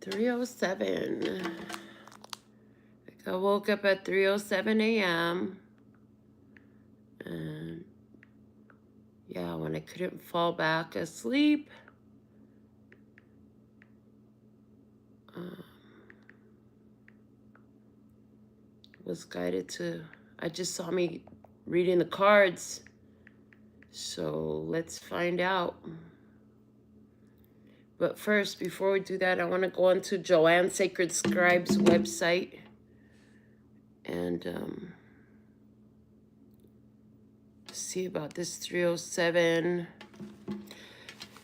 3:07. I woke up at 3:07 a.m. And yeah, when I couldn't fall back asleep, was guided to, I just saw me reading the cards. So let's find out. But first, before we do that, I want to go onto Joanne Sacred Scribe's website and see about this 3:07.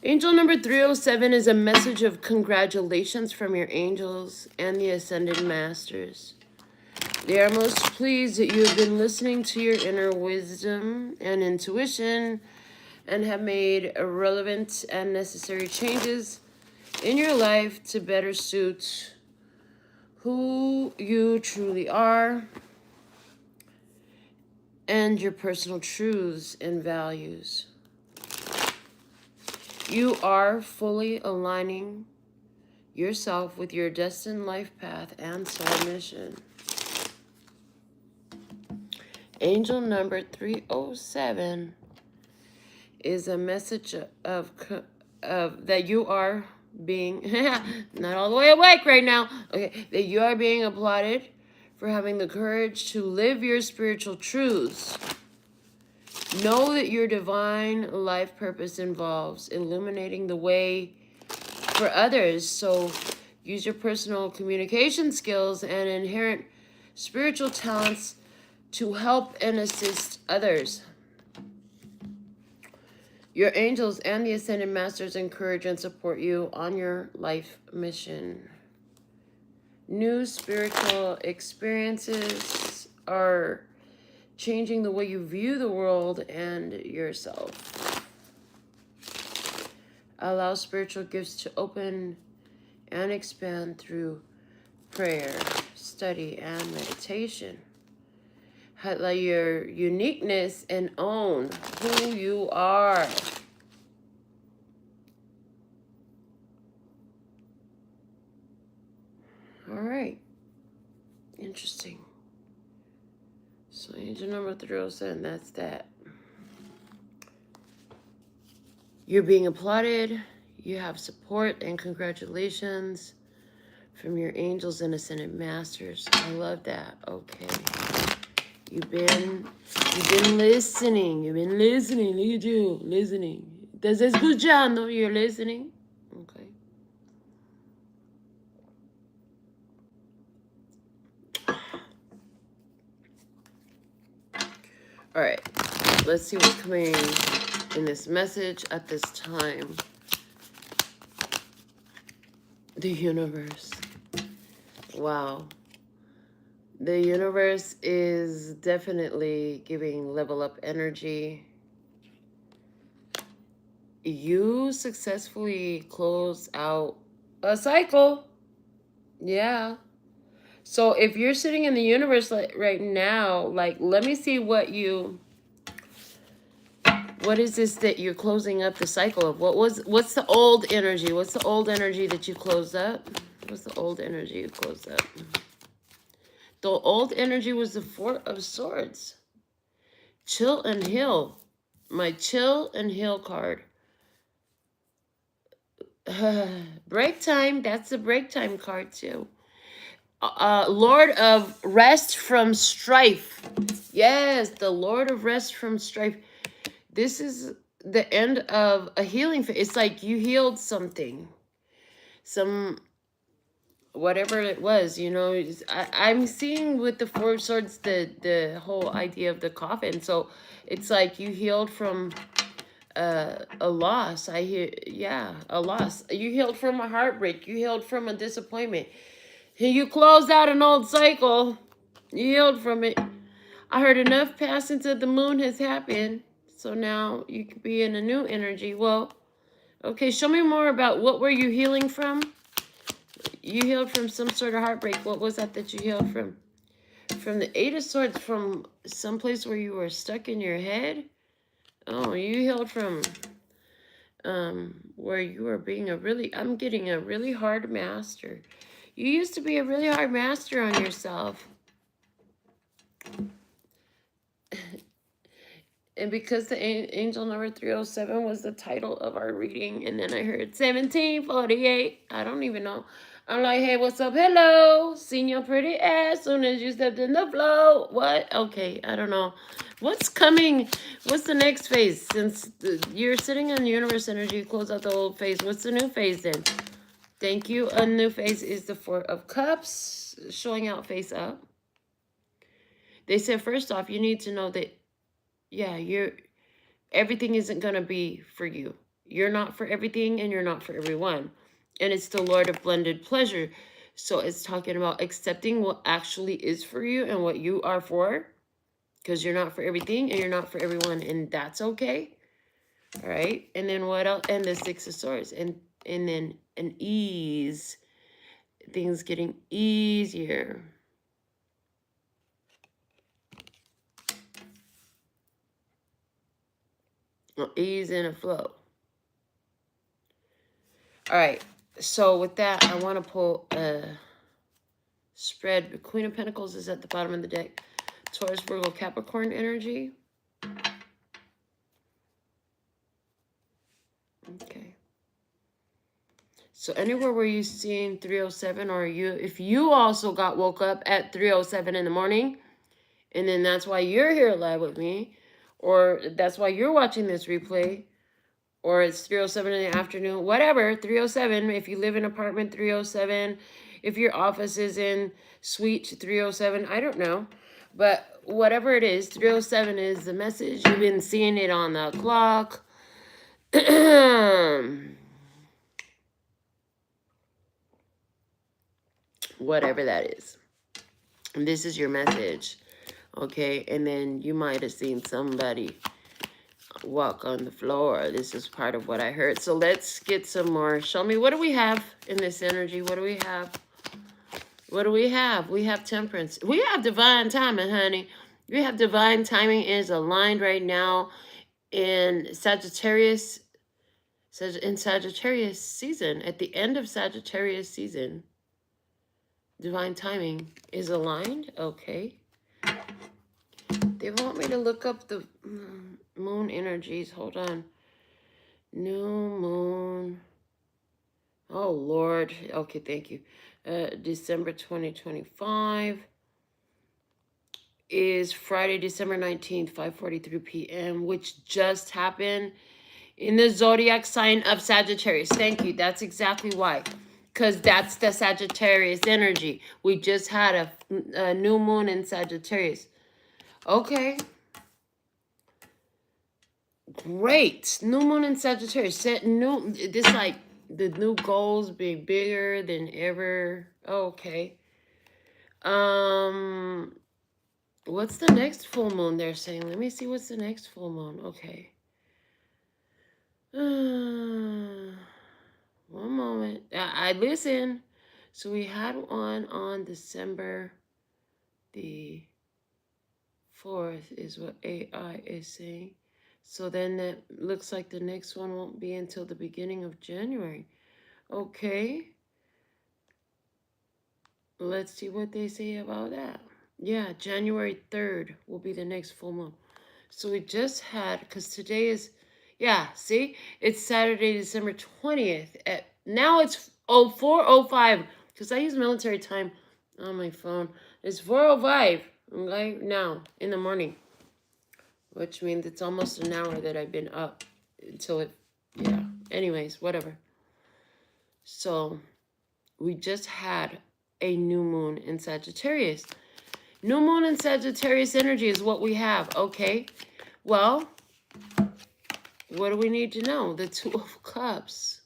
Angel number 3:07 is a message of congratulations from your angels and the Ascended Masters. They are most pleased that you have been listening to your inner wisdom and intuition and have made relevant and necessary changes in your life to better suit who you truly are and your personal truths and values. You are fully aligning yourself with your destined life path and soul mission. Angel number 3:07 is a message of that you are being not all the way awake right now. Okay, that you are being applauded for having the courage to live your spiritual truths. Know that your divine life purpose involves illuminating the way for others. So use your personal communication skills and inherent spiritual talents to help and assist others. Your angels and the Ascended Masters encourage and support you on your life mission. New spiritual experiences are changing the way you view the world and yourself. Allow spiritual gifts to open and expand through prayer, study, and meditation. Highlight your uniqueness and own who you are. All right. Interesting. So angel number 307, that's that. You're being applauded. You have support and congratulations from your angels and Ascended Masters. I love that. Okay. You've been listening. You've been listening. Look at you, listening. ¿Estás escuchando? You're listening. Okay. All right. Let's see what's coming in this message at this time. The universe. Wow. The universe is definitely giving level up energy. You successfully close out a cycle. Yeah. So if you're sitting in the universe like right now, like, let me see what is this that you're closing up the cycle of? What's the old energy? What's the old energy that you closed up? What's the old energy you closed up? The old energy was the Four of Swords. Chill and heal. My chill and heal card. Break time. That's the break time card too. Lord of rest from strife. Yes, the Lord of rest from strife. This is the end of a healing phase. It's like you healed something. Whatever it was, you know. I'm seeing with the Four of Swords the whole idea of the coffin. So it's like you healed from a loss. I hear, yeah, a loss. You healed from a heartbreak. You healed from a disappointment. You closed out an old cycle. You healed from it. I heard enough passings of the moon has happened. So now you could be in a new energy. Well, okay, show me more about what were you healing from? You healed from some sort of heartbreak. What was that you healed from? From the Eight of Swords, from someplace where you were stuck in your head? Oh, you healed from where you are being I'm getting a really hard master. You used to be a really hard master on yourself. And because the angel number 307 was the title of our reading, and then I heard 1748, I don't even know. I'm like, hey, what's up? Hello, seen your pretty ass soon as you stepped in the flow. What? Okay, I don't know. What's coming? What's the next phase? Since you're sitting in universe energy, close out the old phase. What's the new phase then? Thank you. A new phase is the Four of Cups, showing out face up. They said, first off, you need to know that, yeah, everything isn't going to be for you. You're not for everything and you're not for everyone. And it's the Lord of Blended Pleasure. So it's talking about accepting what actually is for you and what you are for. Because you're not for everything and you're not for everyone. And that's okay. All right. And then what else? And the Six of Swords. And then an ease. Things getting easier. Ease and a flow. All right. So with that, I want to pull a spread. The Queen of Pentacles is at the bottom of the deck. Taurus, Virgo, Capricorn energy. Okay. So anywhere where you're seeing 307, or if you also got woke up at 307 in the morning, and then that's why you're here live with me, or that's why you're watching this replay, or it's 307 in the afternoon, whatever, 307. If you live in apartment 307, if your office is in suite 307, I don't know. But whatever it is, 307 is the message. You've been seeing it on the clock. Whatever that is. And this is your message. Okay, and then you might have seen somebody walk on the floor. This is part of what I heard. So let's get some more. Show me, what do we have in this energy? What do we have? What do we have? We have temperance. We have divine timing, honey. We have divine timing is aligned right now in Sagittarius season. At the end of Sagittarius season, divine timing is aligned. Okay. They want me to look up the moon energies. Hold on. New moon. Oh, Lord. Okay, thank you. December 2025 is Friday, December 19th, 5:43 p.m., which just happened in the zodiac sign of Sagittarius. Thank you. That's exactly why. Because that's the Sagittarius energy. We just had a new moon in Sagittarius. Okay. Great. New moon in Sagittarius. This like the new goals being bigger than ever. Okay. What's the next full moon they're saying? Let me see what's the next full moon. Okay. One moment. I listen. So we had one on December the 4th is what AI is saying. So then that looks like the next one won't be until the beginning of January. Okay. Let's see what they say about that. Yeah, January 3rd will be the next full moon. So we just had, because today is, yeah, see? It's Saturday, December 20th. Now it's 04:05, because I use military time on my phone. It's 4:05, okay, now, in the morning. Which means it's almost an hour that I've been up until it, yeah. Anyways, whatever. So we just had a new moon in Sagittarius. New moon in Sagittarius energy is what we have. Okay. Well, what do we need to know? The Two of Cups.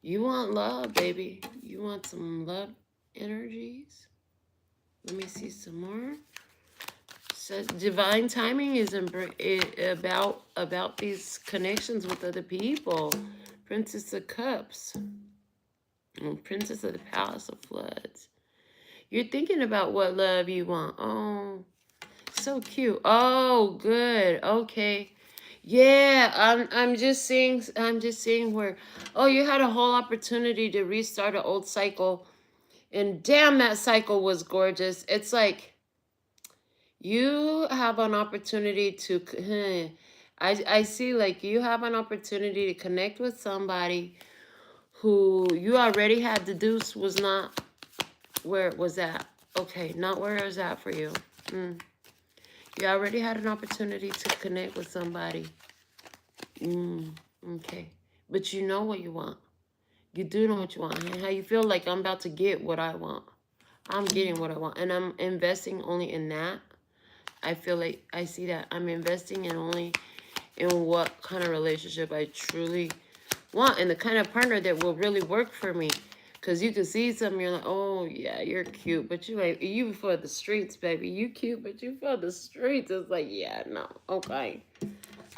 You want love, baby. You want some love energies. Let me see some more. So divine timing is about these connections with other people. Princess of Cups. And Princess of the Palace of Floods. You're thinking about what love you want. Oh, so cute. Oh, good. Okay. Yeah, I'm just seeing where, oh, you had a whole opportunity to restart an old cycle, and damn, that cycle was gorgeous. It's like you have an opportunity to, I see like you have an opportunity to connect with somebody who you already had. The deuce was not where it was at. Okay, not where it was at for you. You already had an opportunity to connect with somebody. Okay. But you know what you want. You do know what you want. And how you feel like I'm about to get what I want. I'm getting what I want. And I'm investing only in that. I feel like I see that. I'm investing in only in what kind of relationship I truly want. And the kind of partner that will really work for me. Because you can see something, you're like, oh, yeah, you're cute. But you for the streets, baby. You cute, but you for the streets. It's like, yeah, no. Okay.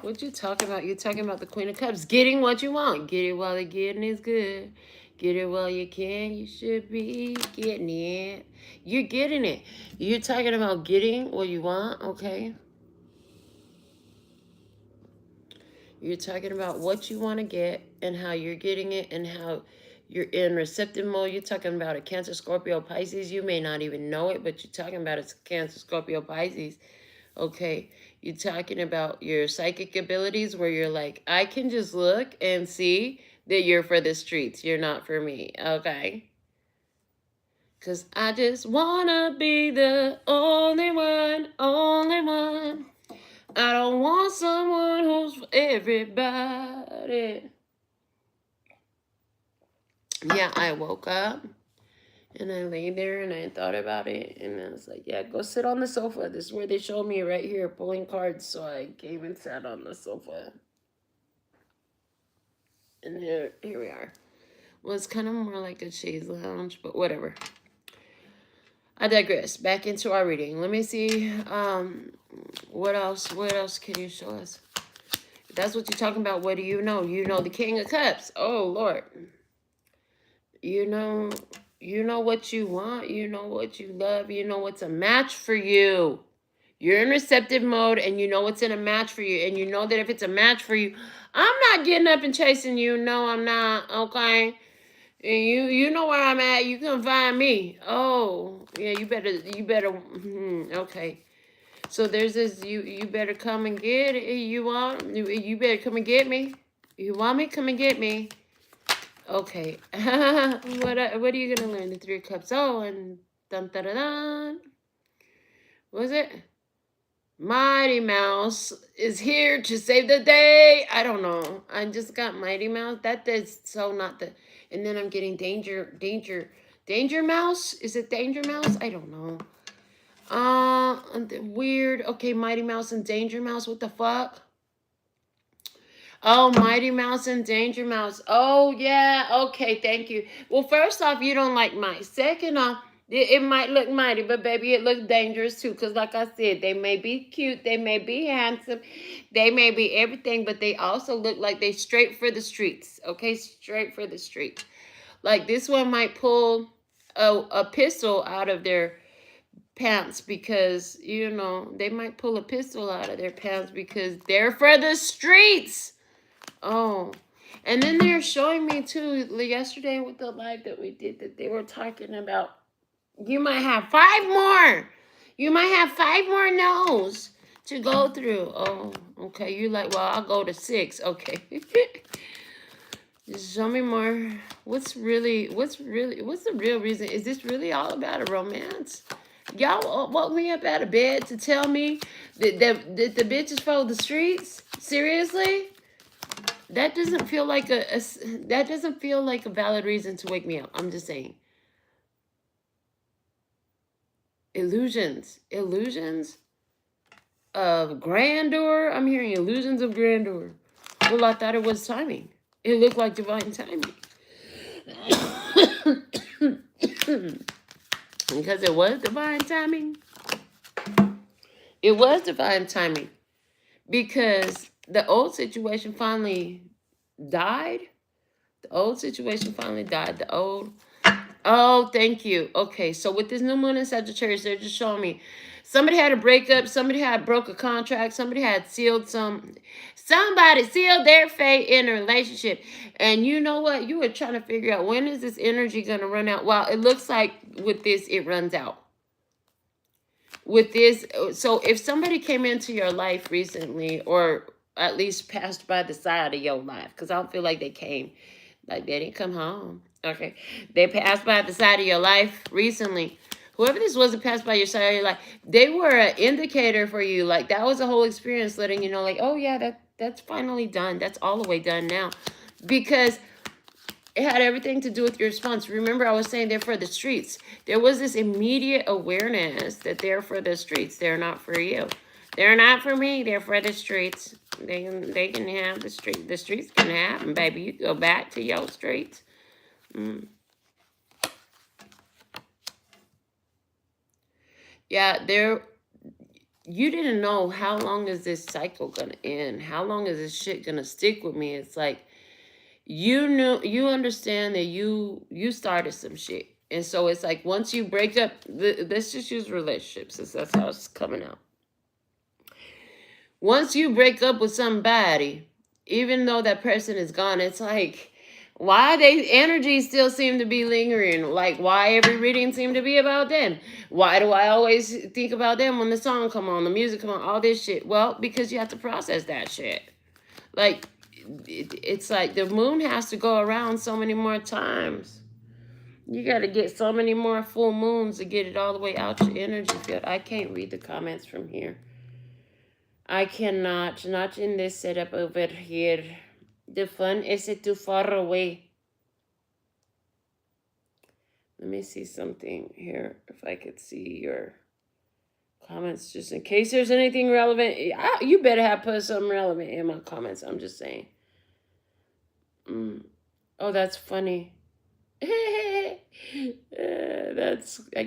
What you talking about? You're talking about the Queen of Cups. Getting what you want. Get it while the getting is good. Get it while you can. You should be getting it. You're getting it. You're talking about getting what you want, okay? You're talking about what you want to get and how you're getting it and how you're in receptive mode. You're talking about a Cancer, Scorpio, Pisces. You may not even know it, but you're talking about a Cancer, Scorpio, Pisces. Okay, you're talking about your psychic abilities where you're like, I can just look and see that you're for the streets. You're not for me, okay? Because I just want to be the only one, only one. I don't want someone who's for everybody. Yeah, I woke up and I lay there and I thought about it. And I was like, yeah, go sit on the sofa. This is where they showed me right here pulling cards. So I came and sat on the sofa. And here we are. Well, it's kind of more like a chaise lounge, but whatever. I digress. Back into our reading. Let me see. What else? What else can you show us? If that's what you're talking about, what do you know? You know the King of Cups. Oh, Lord. You know what you want. You know what you love. You know what's a match for you. You're in receptive mode and you know what's in a match for you. And you know that if it's a match for you, I'm not getting up and chasing you. No, I'm not. Okay. And you know where I'm at. You can find me. Oh, yeah, you better okay. So there's this you better come and get it. You better come and get me. You want me? Come and get me. Okay. What are you gonna learn? The 3 of Cups. Oh, and dun dun dun dun. What was it? Mighty Mouse is here to save the day. I don't know. I just got Mighty Mouse. That is so not the. And then I'm getting Danger Mouse. Is it Danger Mouse? I don't know. Weird. Okay, Mighty Mouse and Danger Mouse. What the fuck? Oh, Mighty Mouse and Danger Mouse. Oh yeah. Okay, thank you. Well, first off, you don't like mice. Second off, it might look mighty, but baby, it looks dangerous too. Because like I said, they may be cute, they may be handsome, they may be everything, but they also look like they straight for the streets. Okay, straight for the streets. Like this one might pull a pistol out of their pants because, they might pull a pistol out of their pants because they're for the streets. Oh. And then they're showing me too, yesterday with the live that we did, that they were talking about you might have 5 more. You might have 5 more no's to go through. Oh, okay. You're like, well, I'll go to 6. Okay. Just show me more. What's the real reason? Is this really all about a romance? Y'all woke me up out of bed to tell me that the bitches follow the streets? Seriously? That doesn't feel like a valid reason to wake me up. I'm just saying. Illusions of grandeur. I'm hearing illusions of grandeur. Well, I thought it was timing. It looked like divine timing. Because it was divine timing. It was divine timing. Because the old situation finally died. The old situation finally died. The old Oh, thank you. Okay, so with this new moon in Sagittarius, they're just showing me somebody had a breakup, somebody had broke a contract, somebody had somebody sealed their fate in a relationship. And you know what? You were trying to figure out, when is this energy going to run out? Well, it looks like with this, it runs out. With this, so if somebody came into your life recently, or at least passed by the side of your life, because I don't feel like they came, like they didn't come home. Okay. They passed by the side of your life recently. Whoever this was that passed by your side of your life, they were an indicator for you. Like, that was a whole experience letting you know, like, oh yeah, that's finally done. That's all the way done now. Because it had everything to do with your response. Remember, I was saying they're for the streets. There was this immediate awareness that they're for the streets. They're not for you. They're not for me. They're for the streets. They can have the street. The streets can have them, baby. You go back to your streets. Yeah, you didn't know how long is this cycle gonna end. How long is this shit gonna stick with me? It's like, you understand that you started some shit. And so it's like, once you break up, let's just use relationships, since that's how it's coming out. Once you break up with somebody, even though that person is gone, it's like, why they energies still seem to be lingering? Like, why every reading seem to be about them? Why do I always think about them when the song come on, the music come on, all this shit? Well, because you have to process that shit. Like, it's like the moon has to go around so many more times. You got to get so many more full moons to get it all the way out your energy field. I can't read the comments from here. I cannot. Not in this setup over here. The fun is it too far away. Let me see something here. If I could see your comments, just in case there's anything relevant. You better have put something relevant in my comments. I'm just saying. Oh, that's funny. I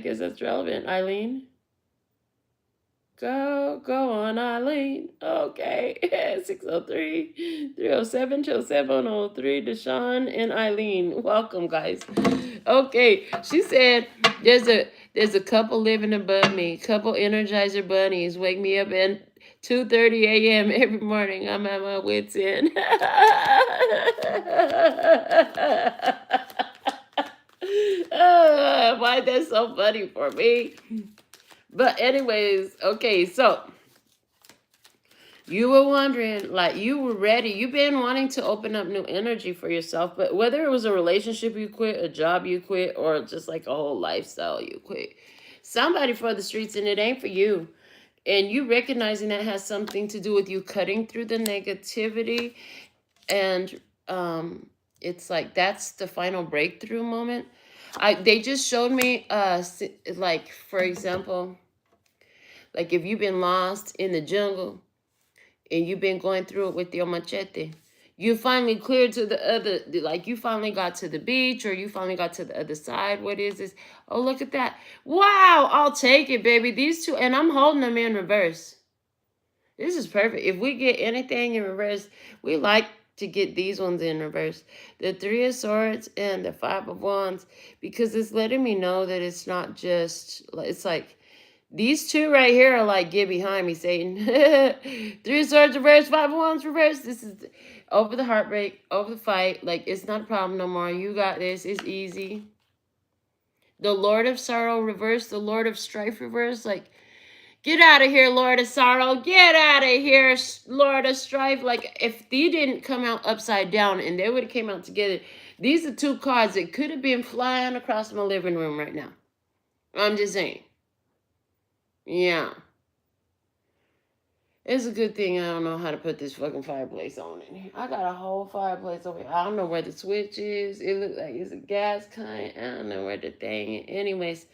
guess that's relevant, Eileen. Go on, Eileen. Okay. 603-307-0703. Deshawn and Eileen. Welcome, guys. Okay. She said there's a couple living above me. Couple Energizer bunnies wake me up at 2:30 a.m. every morning. I'm at my wits' end. Why that's so funny for me? But anyways, okay, so you were wondering, like, you were ready. You've been wanting to open up new energy for yourself, but whether it was a relationship you quit, a job you quit, or just like a whole lifestyle you quit, somebody for the streets, and it ain't for you. And you recognizing that has something to do with you cutting through the negativity. And it's like, that's the final breakthrough moment. They just showed me, like, for example, like if you've been lost in the jungle and you've been going through it with your machete, you finally cleared to the other, like you finally got to the beach, or you finally got to the other side. What is this? Oh, look at that. Wow, I'll take it, baby. These two, and I'm holding them in reverse. This is perfect. If we get anything in reverse, we like to get these ones in reverse. The Three of Swords and the Five of Wands, because it's letting me know that it's not just, it's like, these two right here are like, get behind me, Satan. Three of Swords reverse, Five of Wands reverse. This is over the heartbreak, over the fight. Like, it's not a problem no more. You got this. It's easy. The Lord of Sorrow reverse, the Lord of Strife reverse. Like, get out of here, Lord of Sorrow. Get out of here, Lord of Strife. Like, if they didn't come out upside down and they would have came out together, these are two cards that could have been flying across my living room right now. I'm just saying. Yeah. It's a good thing I don't know how to put this fucking fireplace on in here. I got a whole fireplace over here. I don't know where the switch is. It looks like it's a gas kind. I don't know where the thing is. Anyways,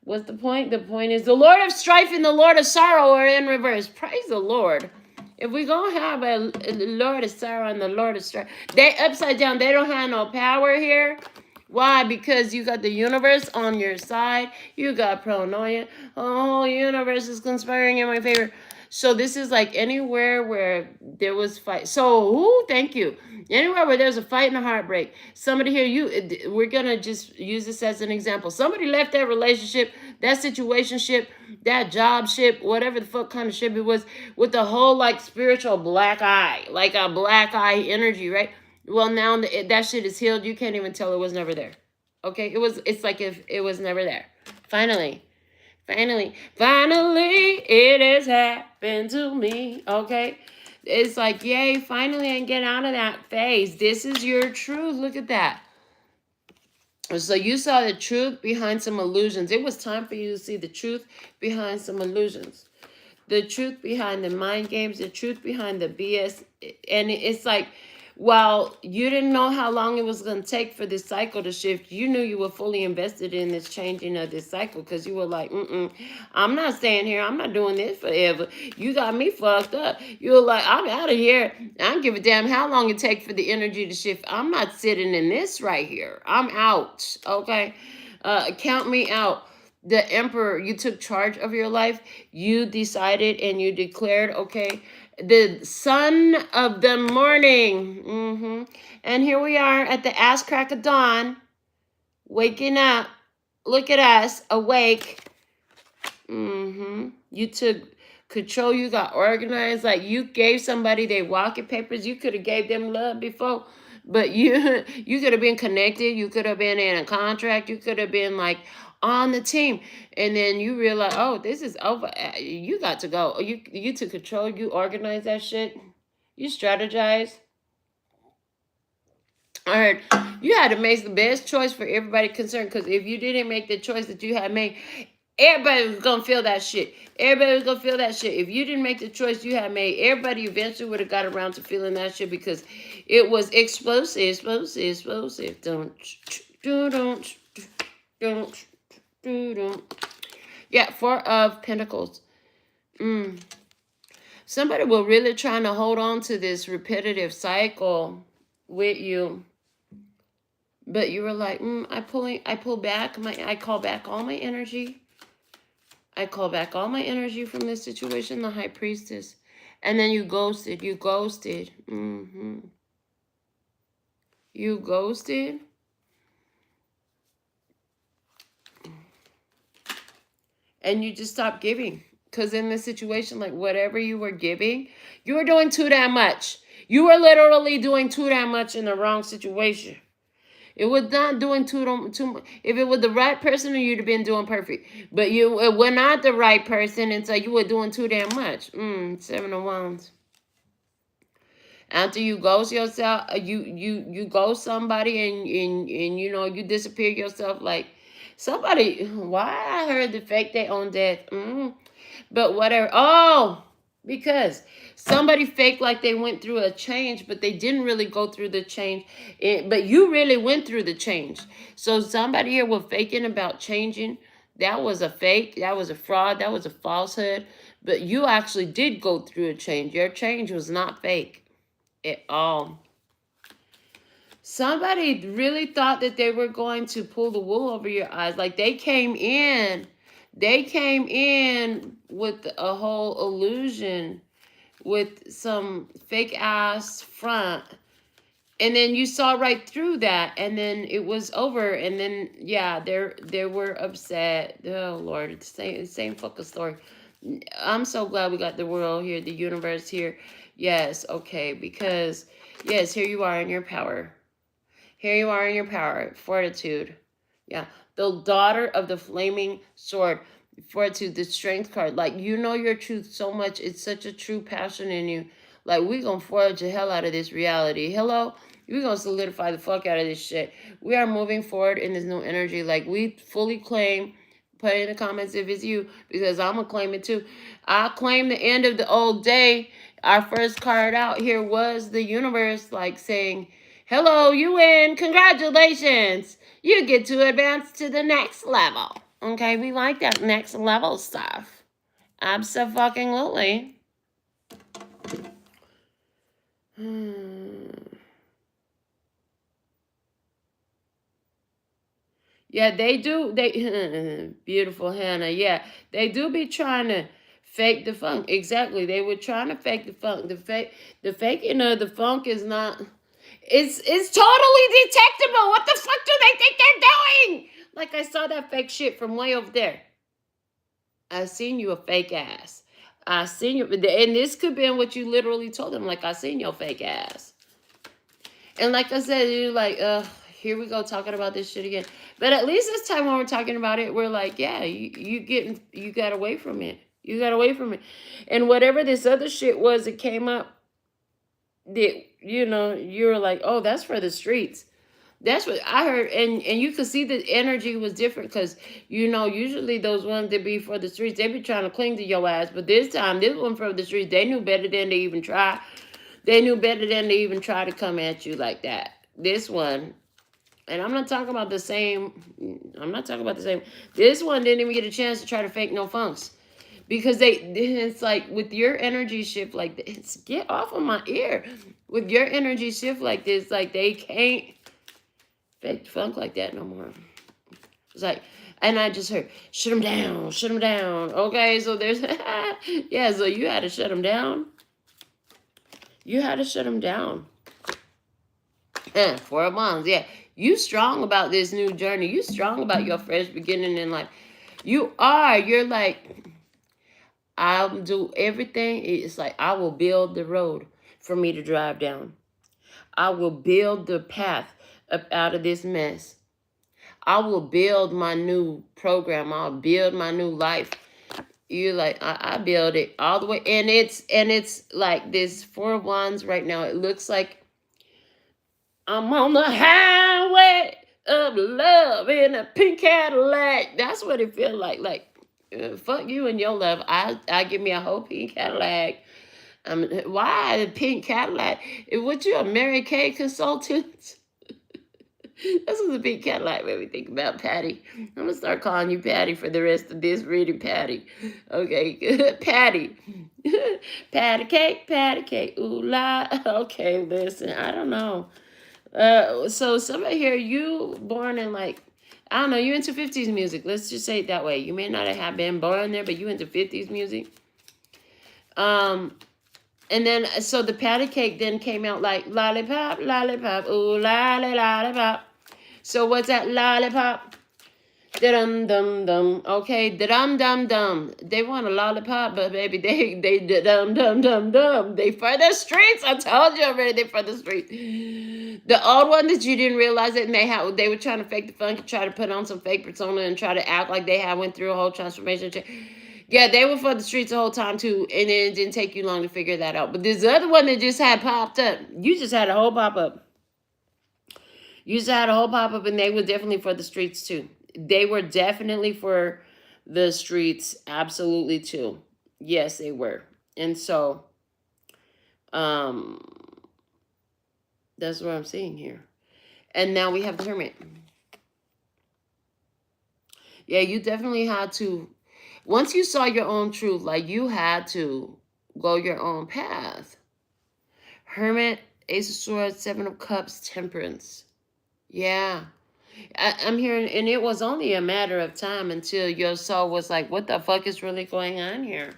what's the point? The point is the Lord of Strife and the Lord of Sorrow are in reverse. Praise the Lord. If we're going to have a Lord of Sorrow and the Lord of Strife, they upside down. They don't have no power here. Why? Because you got the universe on your side. You got pronoia. Oh, universe is conspiring in my favor. So this is like anywhere where there was fight. So, ooh, thank you. Anywhere where there's a fight and a heartbreak. Somebody here, we're gonna just use this as an example. Somebody left that relationship, that situationship, that job ship, whatever the fuck kind of ship it was, with the whole like spiritual black eye, like a black eye energy, right? Well, now that shit is healed. You can't even tell it was never there. Okay, it's like if it was never there. Finally. Finally, it has happened to me. Okay. It's like, yay, finally, I get out of that phase. This is your truth. Look at that. So you saw the truth behind some illusions. It was time for you to see the truth behind some illusions. The truth behind the mind games, the truth behind the BS. And it's like, while you didn't know how long it was going to take for this cycle to shift, you knew you were fully invested in this changing of this cycle, because you were like, I'm not staying here. I'm not doing this forever. You got me fucked up. You were like, I'm out of here. I don't give a damn how long it takes for the energy to shift. I'm not sitting in this right here. I'm out. Okay. Count me out. The emperor, you took charge of your life. You decided and you declared, okay, the son of the morning. And here we are at the ass crack of dawn, waking up. Look at us, awake. You took control. You got organized. Like, you gave somebody their walking papers. You could have gave them love before, but you could have been connected. You could have been in a contract. You could have been like on the team, and then you realize, oh, this is over. You got to go. You took control. You organized that shit. You strategize. I heard you had to make the best choice for everybody concerned, because if you didn't make the choice that you had made, everybody was gonna feel that shit. Everybody was gonna feel that shit. If you didn't make the choice you had made, everybody eventually would have got around to feeling that shit, because it was explosive. Don't. Yeah, Four of Pentacles. Somebody will really trying to hold on to this repetitive cycle with you. But you were like, I pull back. I call back all my energy. I call back all my energy from this situation, the High Priestess. And then you ghosted. You ghosted. You ghosted. And you just stopped giving. Because in this situation, like, whatever you were giving, you were doing too damn much. You were literally doing too damn much in the wrong situation. It was not doing too much. If it was the right person, you'd have been doing perfect. But you were not the right person, and so you were doing too damn much. Seven of Wands. After you ghost yourself, you ghost somebody, and you know, you disappear yourself. Like, somebody, why I heard the fake their own death. But whatever. Oh, because somebody faked like they went through a change, but they didn't really go through the change. But you really went through the change. So somebody here was faking about changing. That was a fake. That was a fraud. That was a falsehood. But you actually did go through a change. Your change was not fake at all. Somebody really thought that they were going to pull the wool over your eyes. Like, they came in with a whole illusion, with some fake ass front, and then you saw right through that, and then it was over, and then yeah, they were upset. Oh Lord, it's the same fucking story. I'm so glad we got the world here, the universe here. Yes, okay, because yes, here you are in your power. Here you are in your power. Fortitude. Yeah. The daughter of the flaming sword. Fortitude, the strength card. Like, you know your truth so much. It's such a true passion in you. Like, we gonna forge the hell out of this reality. Hello? We're gonna solidify the fuck out of this shit. We are moving forward in this new energy. Like, we fully claim. Put it in the comments if it's you, because I'm gonna claim it too. I claim the end of the old day. Our first card out here was the universe, like, saying, hello, you win. Congratulations. You get to advance to the next level. Okay, we like that next level stuff. Absolutely. Yeah, they do. They beautiful Hannah. Yeah, they do be trying to Fake the funk. Exactly. They were trying to fake the funk. The faking of the funk is not, it's totally detectable. What the fuck do they think they're doing? Like, I saw that fake shit from way over there. I seen you a fake ass. I seen you, and this could be what you literally told them. Like, I seen your fake ass. And like I said, you're like, here we go talking about this shit again. But at least this time when we're talking about it, we're like, yeah, you got away from it. You got away from it. And whatever this other shit was that came up, that, you were like, oh, that's for the streets. That's what I heard. And you could see the energy was different because, usually those ones that be for the streets, they be trying to cling to your ass. But this time, this one for the streets, they knew better than to even try. They knew better than to even try to come at you like that. This one, and I'm not talking about the same. This one didn't even get a chance to try to fake no funks. Because it's like with your energy shift like this, get off of my ear. With your energy shift like this, like they can't fake funk like that no more. It's like, and I just heard, shut them down, shut them down. Okay, so there's, yeah, so you had to shut them down. You had to shut them down. 4 months, yeah. You strong about this new journey. You strong about your fresh beginning in life. You're like, I'll do everything. It's like, I will build the road for me to drive down. I will build the path up out of this mess. I will build my new program. I'll build my new life. You're like, I build it all the way. And it's like this 4 of Wands right now. It looks like I'm on the highway of love in a pink Cadillac. That's what it feels like. Like, fuck you and your love. I give me a whole pink Cadillac. Why the pink Cadillac? Would you a Mary Kay consultant? This is a pink Cadillac made me think about Patty. I'm gonna start calling you Patty for the rest of this reading, Patty. Okay, Patty. Patty cake, ooh la. Okay, listen, I don't know. So somebody here, you born in like, I don't know, you into 50s music. Let's just say it that way. You may not have been born there, but you into 50s music. And then, so the patty cake then came out like lollipop, lollipop, ooh, lollipop. So what's that lollipop? Da-dum-dum-dum. Okay, da-dum-dum-dum. They want a lollipop, but baby, they da-dum-dum-dum-dum. They for the streets. I told you already, they for the streets. The old one that you didn't realize that they were trying to fake the funk and try to put on some fake persona and try to act like they had went through a whole transformation. Yeah, they were for the streets the whole time too, and it didn't take you long to figure that out. But this other one that just had popped up, you just had a whole pop-up. You just had a whole pop-up, and they were definitely for the streets too. They were definitely for the streets, absolutely too. Yes, they were. And so, that's what I'm seeing here. And now we have the Hermit. Yeah, you definitely had to. Once you saw your own truth, like you had to go your own path. Hermit, Ace of Swords, 7 of Cups, Temperance. Yeah. I'm hearing, and it was only a matter of time until your soul was like, what the fuck is really going on here?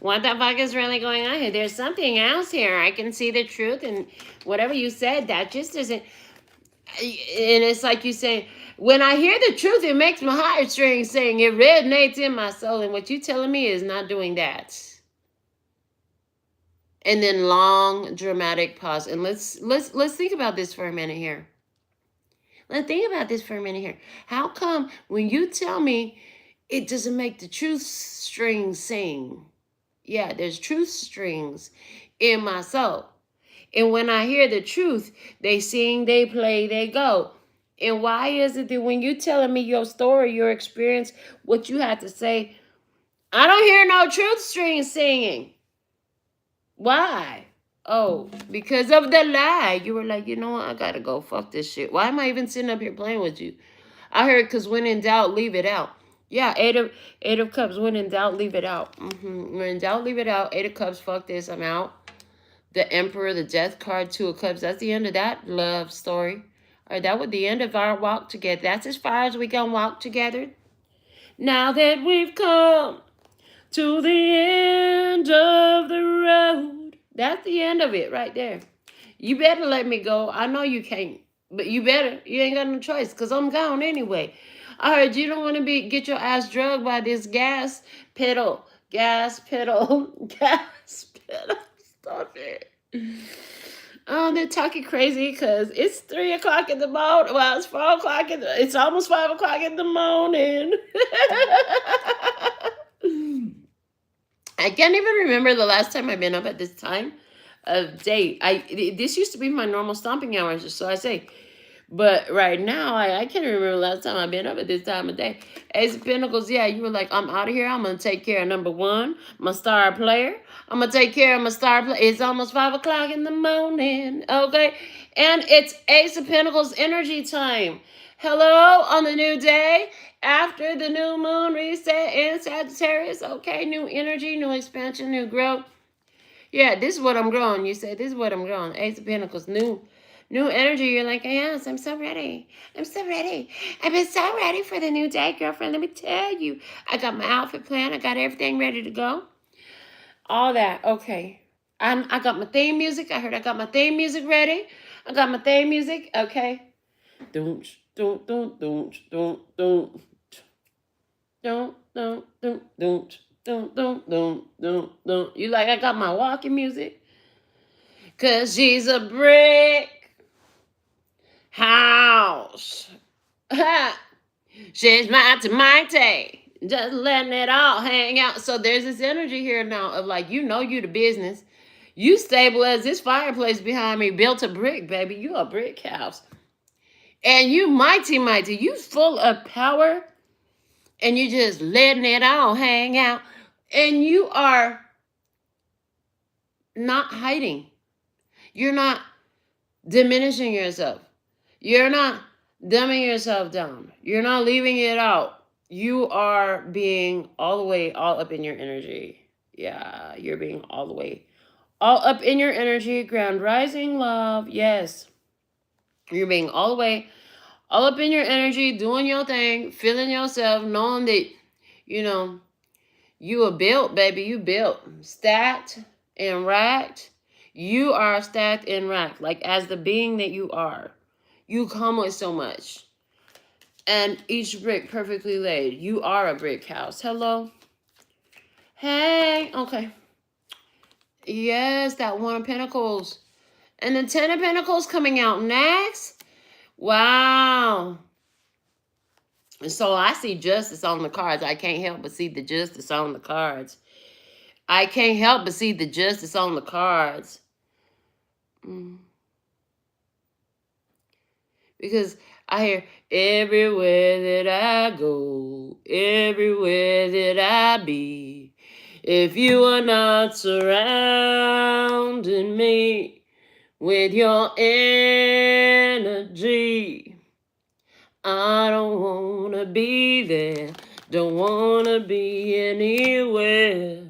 What the fuck is really going on here? There's something else here. I can see the truth, and whatever you said, that just isn't. And it's like you saying, when I hear the truth, it makes my heartstrings sing. It resonates in my soul. And what you're telling me is not doing that. And then long, dramatic pause. And let's think about this for a minute here. Let's think about this for a minute here. How come when you tell me it doesn't make the truth strings sing? Yeah, there's truth strings in my soul. And when I hear the truth, they sing, they play, they go. And why is it that when you're telling me your story, your experience, what you have to say, I don't hear no truth strings singing? Why? Oh, because of the lie. You were like, you know what? I got to go. Fuck this shit. Why am I even sitting up here playing with you? I heard because when in doubt, leave it out. Yeah, eight of Cups. When in doubt, leave it out. When in doubt, leave it out. 8 of Cups. Fuck this. I'm out. The Emperor, the Death card, 2 of Cups. That's the end of that love story. All right, that was the end of our walk together. That's as far as we gonna walk together. Now that we've come to the end of the road. That's the end of it right there. You better let me go. I know you can't, but you better. You ain't got no choice because I'm gone anyway. I heard you don't want to get your ass drugged by this gas pedal. Gas pedal. Gas pedal. Stop it. Oh, they're talking crazy because it's 3 o'clock in the morning. Well, it's 4 o'clock. It's almost 5 o'clock in the morning. I can't even remember the last time I've been up at this time of day. This used to be my normal stomping hours, so I say. But right now, I can't remember the last time I've been up at this time of day. Ace of Pentacles, yeah, you were like, I'm out of here. I'm going to take care of number 1, my star player. I'm going to take care of my star player. It's almost 5 o'clock in the morning, okay? And it's Ace of Pentacles energy time. Hello on the new day. After the new moon reset in Sagittarius, okay? New energy, new expansion, new growth. Yeah, this is what I'm growing. You say, this is what I'm growing. Ace of Pentacles, new energy. You're like, yes, I'm so ready. I'm so ready. I've been so ready for the new day, girlfriend. Let me tell you. I got my outfit planned. I got everything ready to go. All that. Okay. I got my theme music. I heard I got my theme music ready. I got my theme music. Okay. Don't. You like, I got my walking music. 'Cause she's a brick house. She's mighty. Just letting it all hang out. So there's this energy here now of like, you the business. You stable as this fireplace behind me, built a brick, baby. You a brick house. And you mighty. You full of power. And you just letting it all hang out. And you are not hiding. You're not diminishing yourself. You're not dumbing yourself down. You're not leaving it out. You are being all up in your energy. Yeah, you're being all up in your energy. Ground rising love. Yes. You're being all up in your energy, doing your thing, feeling yourself, knowing that, you are built, baby. You built. Stacked and racked. You are stacked and racked. Like, as the being that you are. You come with so much. And each brick perfectly laid. You are a brick house. Hello? Hey. Okay. Yes, that 1 of Pentacles. And the 10 of Pentacles coming out next. Wow. So I see justice on the cards. I can't help but see the justice on the cards. I can't help but see the justice on the cards. Because I hear, everywhere that I go, everywhere that I be, if you are not surrounding me with your energy, I don't want to be there, don't want to be anywhere,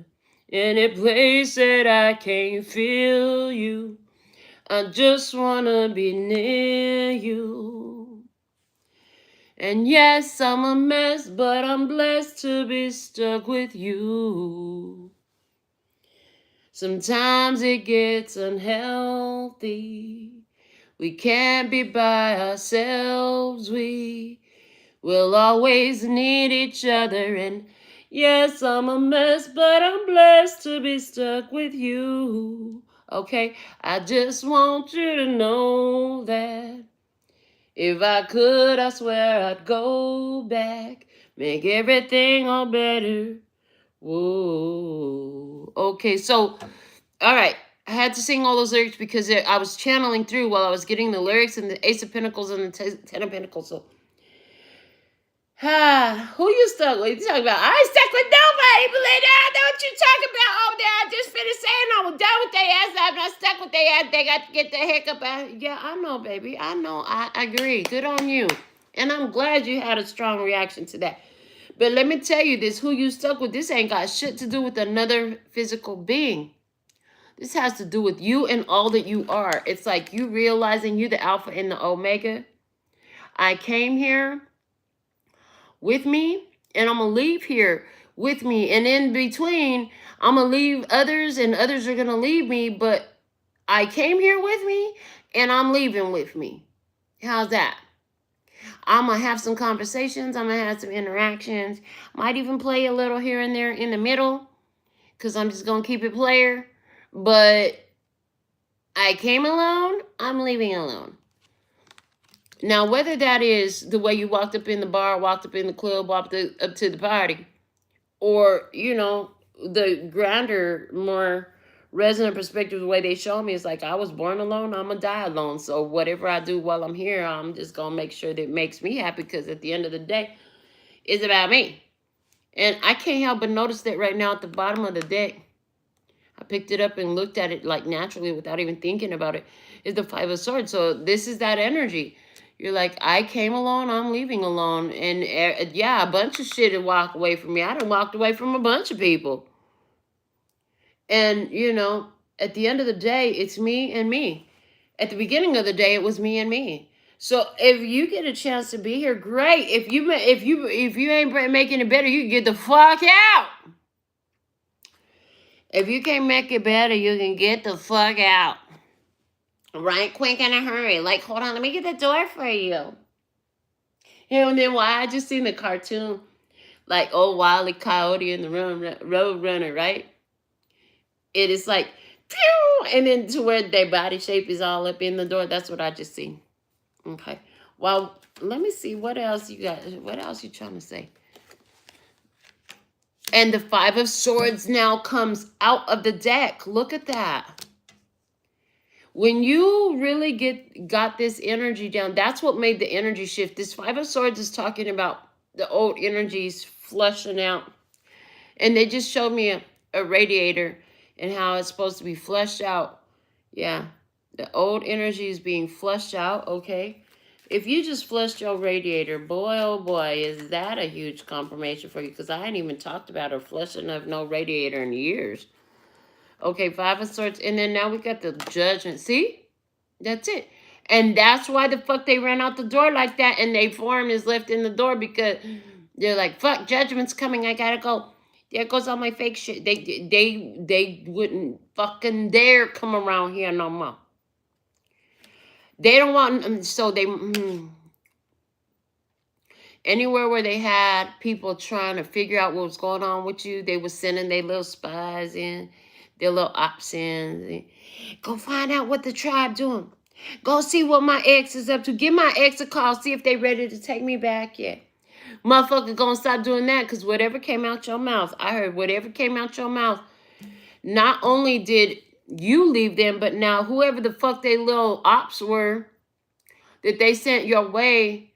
any place that I can't feel you. I just want to be near you. And yes, I'm a mess, but I'm blessed to be stuck with you. Sometimes it gets unhealthy. We can't be by ourselves. We will always need each other. And yes, I'm a mess, but I'm blessed to be stuck with you. Okay, I just want you to know that if I could, I swear I'd go back, make everything all better. Whoa. Okay, so, all right. I had to sing all those lyrics because I was channeling through while I was getting the lyrics and the Ace of Pentacles and the 10 of Pentacles. So, who you stuck with? You talking about? I ain't stuck with nobody, Belinda. I know what you talking about. Oh, I just finished saying I was done with their ass. I'm not stuck with their ass. They got to get the heck up out. Yeah, I know, baby. I know. I agree. Good on you. And I'm glad you had a strong reaction to that. But let me tell you this. Who you stuck with, this ain't got shit to do with another physical being. This has to do with you and all that you are. It's like you realizing you the Alpha and the Omega. I came here with me, and I'm going to leave here with me. And in between, I'm going to leave others and others are going to leave me. But I came here with me and I'm leaving with me. How's that? I'm going to have some conversations. I'm going to have some interactions. Might even play a little here and there in the middle because I'm just going to keep it player. But I came alone. I'm leaving alone. Now, whether that is the way you walked up in the bar, walked up in the club, walked up to the party, or, you know, the grander, more resonant perspective, the way they show me is like, I was born alone, I'm going to die alone. So whatever I do while I'm here, I'm just going to make sure that it makes me happy because at the end of the day, it's about me. And I can't help but notice that right now at the bottom of the deck, I picked it up and looked at it like naturally without even thinking about it, is the Five of Swords. So this is that energy. You're like, I came alone, I'm leaving alone. And yeah, a bunch of shit had walked away from me. I done walked away from a bunch of people. And, you know, at the end of the day, it's me and me. At the beginning of the day, it was me and me. So if you get a chance to be here, great. If you ain't making it better, you can get the fuck out. If you can't make it better, you can get the fuck out. Right quick in a hurry. Like, hold on, let me get the door for you. You know, and then why I just seen the cartoon, like old Wile E. Coyote in the Road Runner, right? It is like, pew, and then to where their body shape is all up in the door. That's what I just seen. Okay. Well, let me see what else you got. What else you trying to say? And the Five of Swords now comes out of the deck. Look at that. When you really got this energy down, that's what made the energy shift. This Five of Swords is talking about the old energies flushing out. And they just showed me a radiator and how it's supposed to be flushed out. Yeah, the old energy is being flushed out, okay? If you just flushed your radiator, boy, oh boy, is that a huge confirmation for you, because I ain't even talked about a flushing of no radiator in years. Okay, Five of Swords, and then now we got the Judgment. See? That's it. And that's why the fuck they ran out the door like that, and they form is left in the door, because they're like, fuck, Judgment's coming, I gotta go. There goes all my fake shit. They wouldn't fucking dare come around here no more. They don't want, so they, anywhere where they had people trying to figure out what was going on with you, they were sending their little spies in, their little ops in. Go find out what the tribe doing. Go see what my ex is up to. Give my ex a call, see if they ready to take me back yet. Motherfucker gonna stop doing that, because whatever came out your mouth, I heard whatever came out your mouth, not only did you leave them, but now whoever the fuck they little ops were that they sent your way,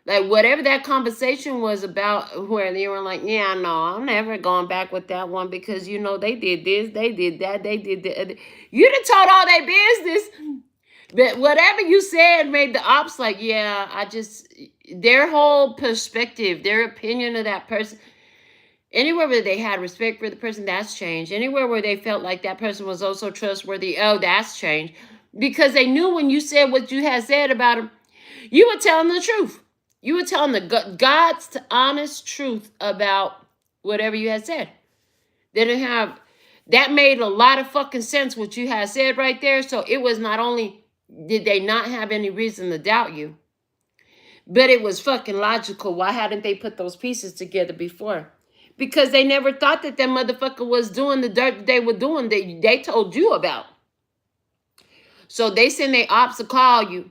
like whatever that conversation was about, where they were like, yeah, no, I'm never going back with that one, because, you know, they did this, they did that, they did that. You done told all their business. But whatever you said made the ops like, yeah, their whole perspective, their opinion of that person, anywhere where they had respect for the person, that's changed. Anywhere where they felt like that person was also trustworthy, oh, that's changed. Because they knew when you said what you had said about them, you were telling the truth. You were telling the God's honest truth about whatever you had said. They didn't have, that made a lot of fucking sense what you had said right there. So it was not only did they not have any reason to doubt you, but it was fucking logical. Why hadn't they put those pieces together before? Because they never thought that motherfucker was doing the dirt that they were doing that they told you about. So they send their ops to call you.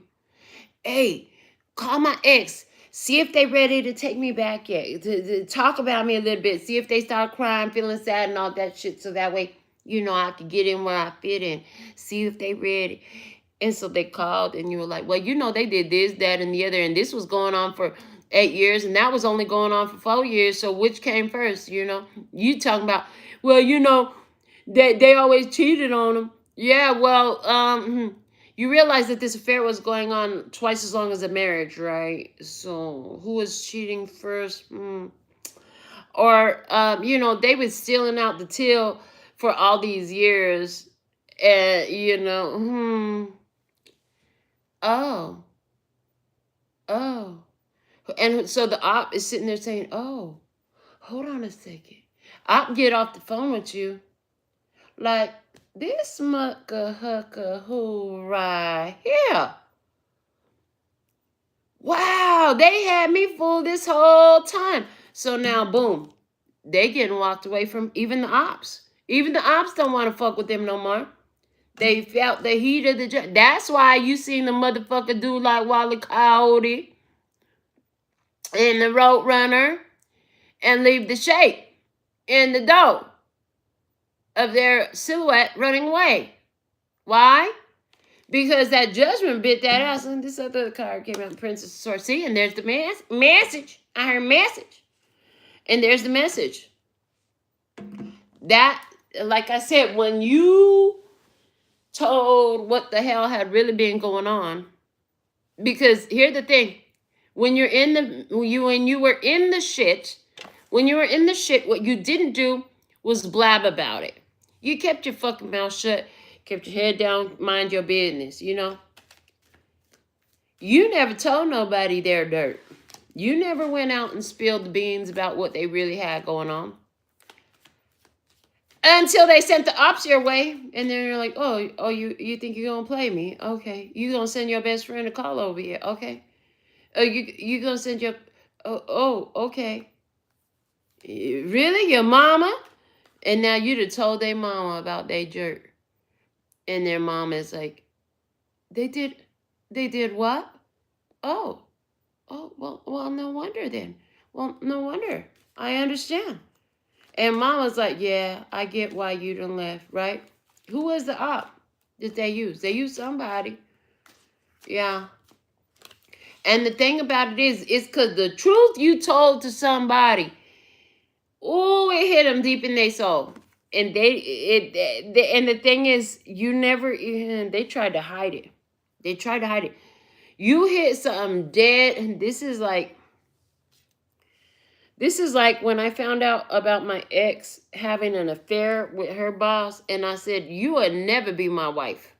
Hey, call my ex. See if they ready to take me back yet. To talk about me a little bit. See if they start crying, feeling sad and all that shit. So that way, you know, I can get in where I fit in. See if they ready. And so they called and you were like, well, you know, they did this, that, and the other. And this was going on for 8 years. And that was only going on for 4 years. So which came first, you know? You talking about, well, you know, they always cheated on them. Yeah, well, you realize that this affair was going on twice as long as a marriage, right? So who was cheating first? Or, you know, they were stealing out the till for all these years. And, you know, oh. And so the op is sitting there saying, oh, hold on a second. I'll get off the phone with you. Like, this mucka hucka who right here. Wow, they had me fooled this whole time. So now, boom, they getting walked away from even the ops. Even the ops don't want to fuck with them no more. They felt the heat of the job. That's why you seen the motherfucker do like Wally Coyote and the Road Runner and leave the shape in the dough of their silhouette running away. Why? Because that judgment bit that ass. And this other card came out, Princess of Swords. See, and there's the message. I heard message. And there's the message. That, like I said, when you told what the hell had really been going on, because here's the thing, when you were in the shit, what you didn't do was blab about it. You kept your fucking mouth shut, kept your head down, mind your business, you know. You never told nobody their dirt. You never went out and spilled the beans about what they really had going on. Until they sent the ops your way, and then you're like, oh, you think you're gonna play me? Okay. You gonna send your best friend a call over here? Okay. Oh, you gonna send your, okay. Really? Your mama? And now you'd have told their mama about their jerk. And their mom is like, they did what? Oh, well, no wonder then. Well, no wonder. I understand. And mama's like, yeah, I get why you done left, right? Who was the op that they used? They used somebody. Yeah. And the thing about it is, it's because the truth you told to somebody, oh, it hit them deep in their soul. And and the thing is, you never, they tried to hide it. They tried to hide it. You hit something dead, and this is like when I found out about my ex having an affair with her boss, and I said, you will never be my wife.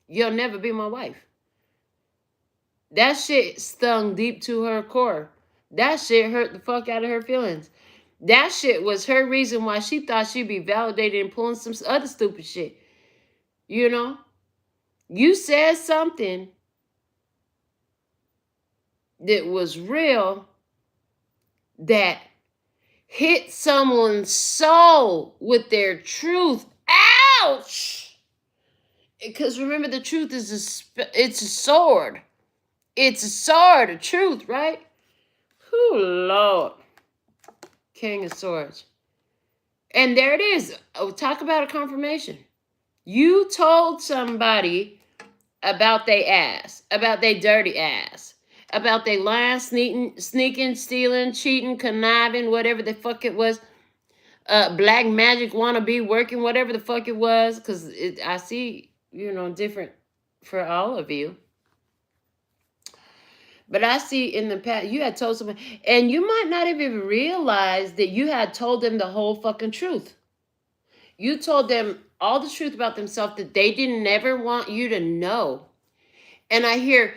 You'll never be my wife. That shit stung deep to her core. That shit hurt the fuck out of her feelings. That shit was her reason why she thought she'd be validated and pulling some other stupid shit. You know? You said something that was real that hit someone's soul with their truth. Ouch! Because remember, the truth is it's a sword. It's a sword of truth, right? Oh, Lord. King of Swords. And there it is. Oh, talk about a confirmation. You told somebody about their ass, about their dirty ass, about their lying, sneaking, stealing, cheating, conniving, whatever the fuck it was, black magic wannabe working, whatever the fuck it was, because I see, different for all of you. But I see in the past, you had told somebody, and you might not have even realized that you had told them the whole fucking truth. You told them all the truth about themselves that they didn't never want you to know. And I hear,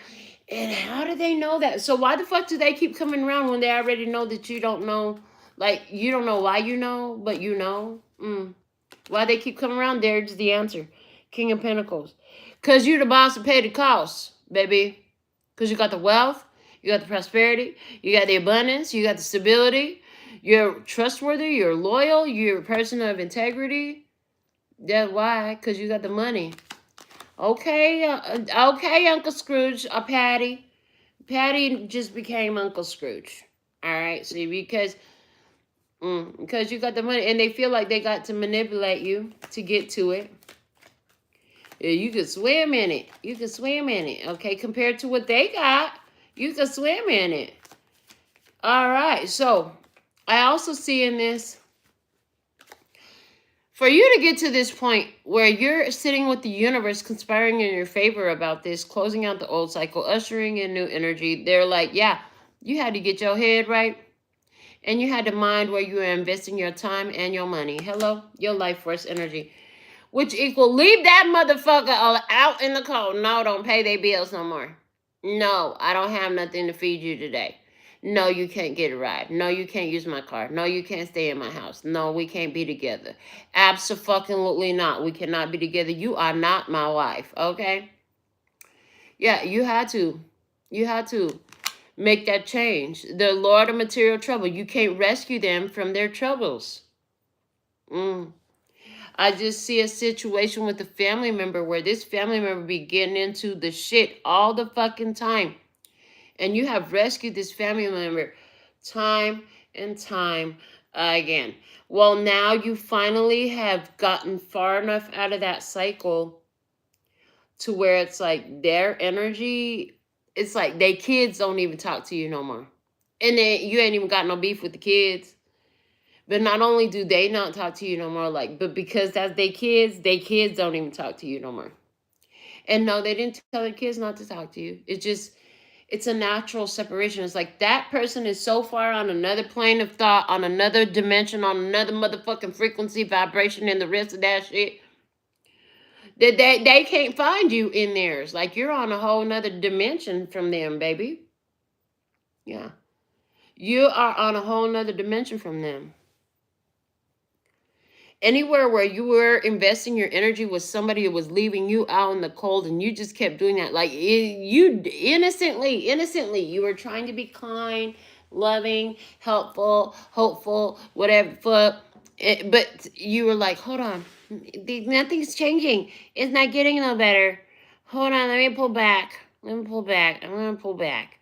and how do they know that? So why the fuck do they keep coming around when they already know that you don't know? Like, you don't know why you know, but you know. Why they keep coming around? There's the answer. King of Pentacles. Because you're the boss to pay the costs, baby. Because you got the wealth, you got the prosperity, you got the abundance, you got the stability. You're trustworthy, you're loyal, you're a person of integrity. That's why, because you got the money. Okay, Uncle Scrooge, Patty. Patty just became Uncle Scrooge. All right, see, because you got the money, and they feel like they got to manipulate you to get to it. Yeah, you could swim in it. You could swim in it. Okay, compared to what they got, you could swim in it. All right, so I also see in this, for you to get to this point where you're sitting with the universe conspiring in your favor about this, closing out the old cycle, ushering in new energy, they're like, yeah, you had to get your head right, and you had to mind where you were investing your time and your money. Hello, your life force energy. Which equal, leave that motherfucker out in the cold. No, don't pay their bills no more. No, I don't have nothing to feed you today. No, you can't get a ride. No, you can't use my car. No, you can't stay in my house. No, we can't be together. Absolutely not. We cannot be together. You are not my wife, okay? Yeah, you had to. You had to make that change. The Lord of material trouble. You can't rescue them from their troubles. I just see a situation with a family member where this family member be getting into the shit all the fucking time. And you have rescued this family member time and time again. Well, now you finally have gotten far enough out of that cycle to where it's like their energy, it's like they kids don't even talk to you no more. And then you ain't even got no beef with the kids. But not only do they not talk to you no more, like, but because that's they kids don't even talk to you no more. And no, they didn't tell their kids not to talk to you. It's a natural separation. It's like that person is so far on another plane of thought, on another dimension, on another motherfucking frequency, vibration, and the rest of that shit, that they can't find you in theirs. Like you're on a whole nother dimension from them, baby. Yeah. You are on a whole nother dimension from them. Anywhere where you were investing your energy with somebody who was leaving you out in the cold and you just kept doing that, like you innocently, you were trying to be kind, loving, helpful, hopeful, whatever, but you were like, hold on, nothing's changing. It's not getting no better. Hold on, let me pull back. I'm gonna pull back.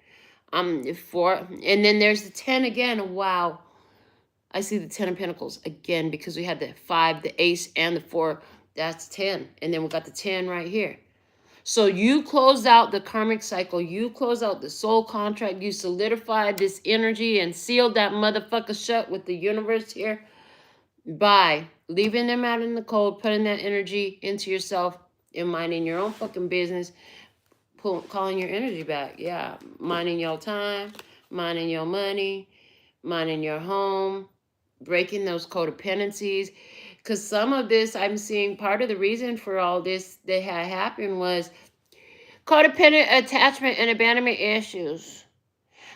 And then there's the 10 again. Wow. I see the 10 of Pentacles again because we had the 5, the Ace, and the 4. That's 10. And then we got the 10 right here. So you close out the karmic cycle. You close out the soul contract. You solidified this energy and sealed that motherfucker shut with the universe here by leaving them out in the cold, putting that energy into yourself and minding your own fucking business, calling your energy back. Yeah, minding your time, minding your money, minding your home, breaking those codependencies. Because some of this, I'm seeing part of the reason for all this that had happened was codependent attachment and abandonment issues.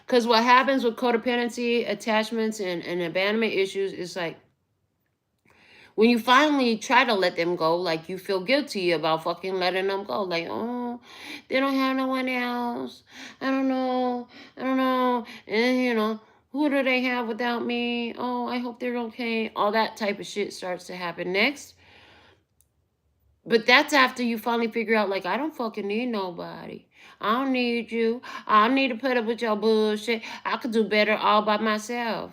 Because what happens with codependency, attachments, and abandonment issues is like, when you finally try to let them go, like you feel guilty about fucking letting them go. Like, oh, they don't have no one else. I don't know. And you know, who do they have without me? Oh, I hope they're okay. All that type of shit starts to happen next. But that's after you finally figure out, like, I don't fucking need nobody. I don't need you. I don't need to put up with your bullshit. I could do better all by myself.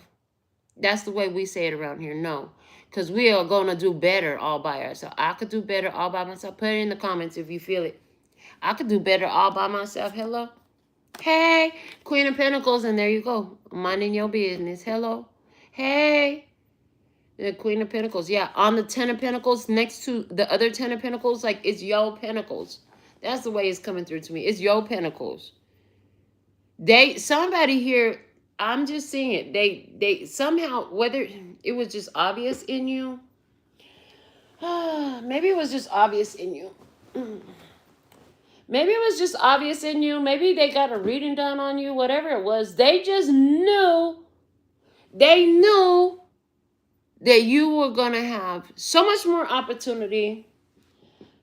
That's the way we say it around here. No. Because we are going to do better all by ourselves. I could do better all by myself. Put it in the comments if you feel it. I could do better all by myself. Hello? Hey, Queen of Pentacles. And there you go. Minding your business. Hello? Hey. The Queen of Pentacles. Yeah, on the 10 of Pentacles, next to the other 10 of Pentacles, like it's your Pentacles. That's the way it's coming through to me. It's your Pentacles. Somebody here, I'm just seeing it. They somehow, whether it was just obvious in you, maybe it was just obvious in you. Maybe it was just obvious in you. Maybe they got a reading done on you, whatever it was. They just knew. They knew that you were going to have so much more opportunity,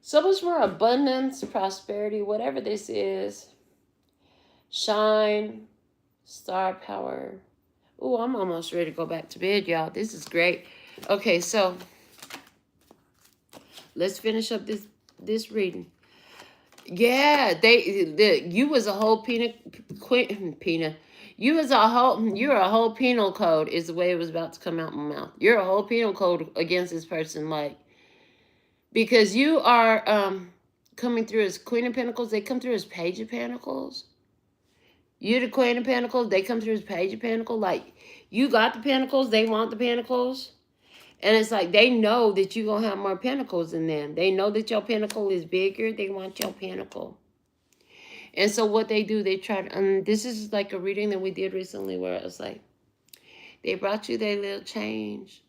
so much more abundance, prosperity, whatever this is. Shine, star power. Oh, I'm almost ready to go back to bed, y'all. This is great. Okay, so let's finish up this reading. Yeah, you was a whole you're a whole penal code is the way it was about to come out my mouth. You're a whole penal code against this person, like, because you are coming through as Queen of Pentacles. They come through as Page of Pentacles. You're the Queen of Pentacles. They come through as Page of Pentacles. Like, you got the Pentacles. They want the Pentacles. And it's like they know that you're going to have more Pentacles than them. They know that your Pentacle is bigger. They want your Pentacle. And so what they do, they try to, this is like a reading that we did recently where it was like, they brought you their little change.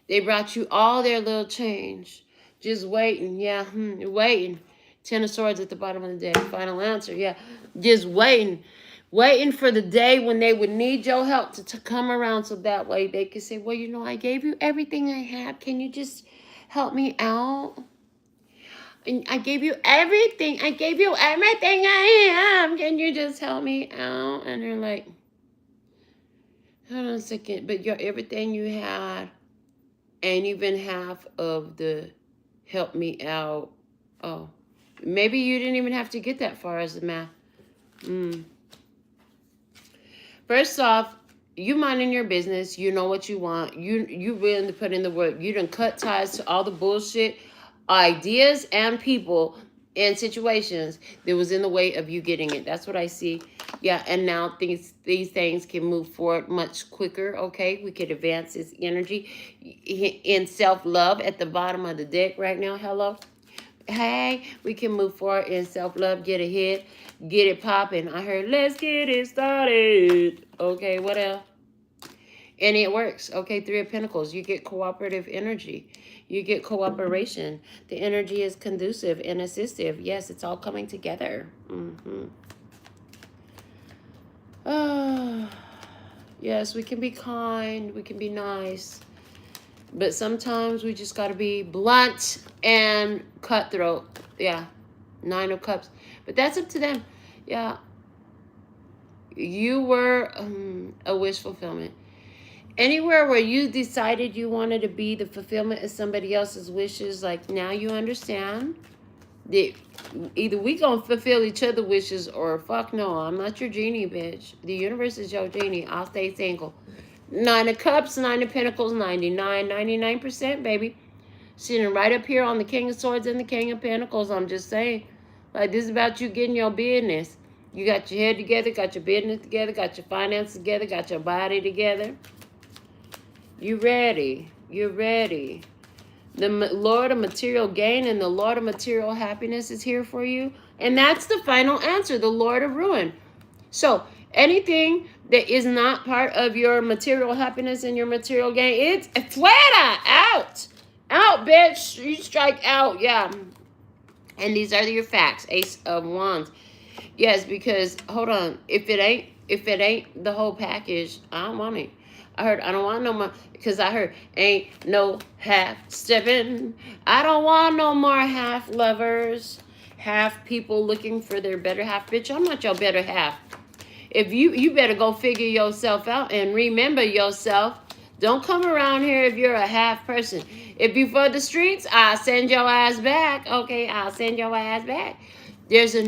They brought you all their little change. Just waiting, yeah, waiting. 10 of Swords at the bottom of the deck. Final answer, yeah. Just waiting. Waiting for the day when they would need your help to come around, so that way they could say, well, you know, I gave you everything I have. Can you just help me out? And I gave you everything. I gave you everything I have. Can you just help me out? And they're like, hold on a second. But your everything you had ain't even half of the help me out. Oh, maybe you didn't even have to get that far as the math. First off, you minding your business. You know what you want. You willing to put in the work. You done cut ties to all the bullshit, ideas, and people and situations that was in the way of you getting it. That's what I see. Yeah, and now these things can move forward much quicker. Okay, we could advance this energy in self-love at the bottom of the deck right now. Hello. Hey, we can move forward in self-love, get ahead, get it popping. I heard, let's get it started. Okay, what else? And it works. Okay, Three of Pentacles. You get cooperative energy. You get cooperation. The energy is conducive and assistive. Yes, it's all coming together. Yes, we can be kind. We can be nice. But sometimes we just got to be blunt and cutthroat. Yeah. 9 of Cups. But that's up to them. Yeah. You were a wish fulfillment. Anywhere where you decided you wanted to be the fulfillment of somebody else's wishes, like now you understand that either we gonna fulfill each other's wishes or fuck no, I'm not your genie, bitch. The universe is your genie. I'll stay single. 9 of Cups, 9 of Pentacles, 99%, baby. Sitting right up here on the King of Swords and the King of Pentacles. I'm just saying. Like, this is about you getting your business. You got your head together, got your business together, got your finances together, got your body together. You ready. You're ready. The Lord of Material Gain and the Lord of Material Happiness is here for you. And that's the final answer, the Lord of Ruin. So, anything that is not part of your material happiness and your material gain, it's fuera, out. Out, bitch. You strike out, yeah. And these are your facts. Ace of Wands. Yes, because, hold on. If it ain't the whole package, I don't want it. I don't want no more, because I heard, ain't no half stepping. I don't want no more half lovers, half people looking for their better half. Bitch, I'm not your better half. If you better go figure yourself out and remember yourself. Don't come around here if you're a half person. If you for the streets, I'll send your ass back. Okay, I'll send your ass back. This is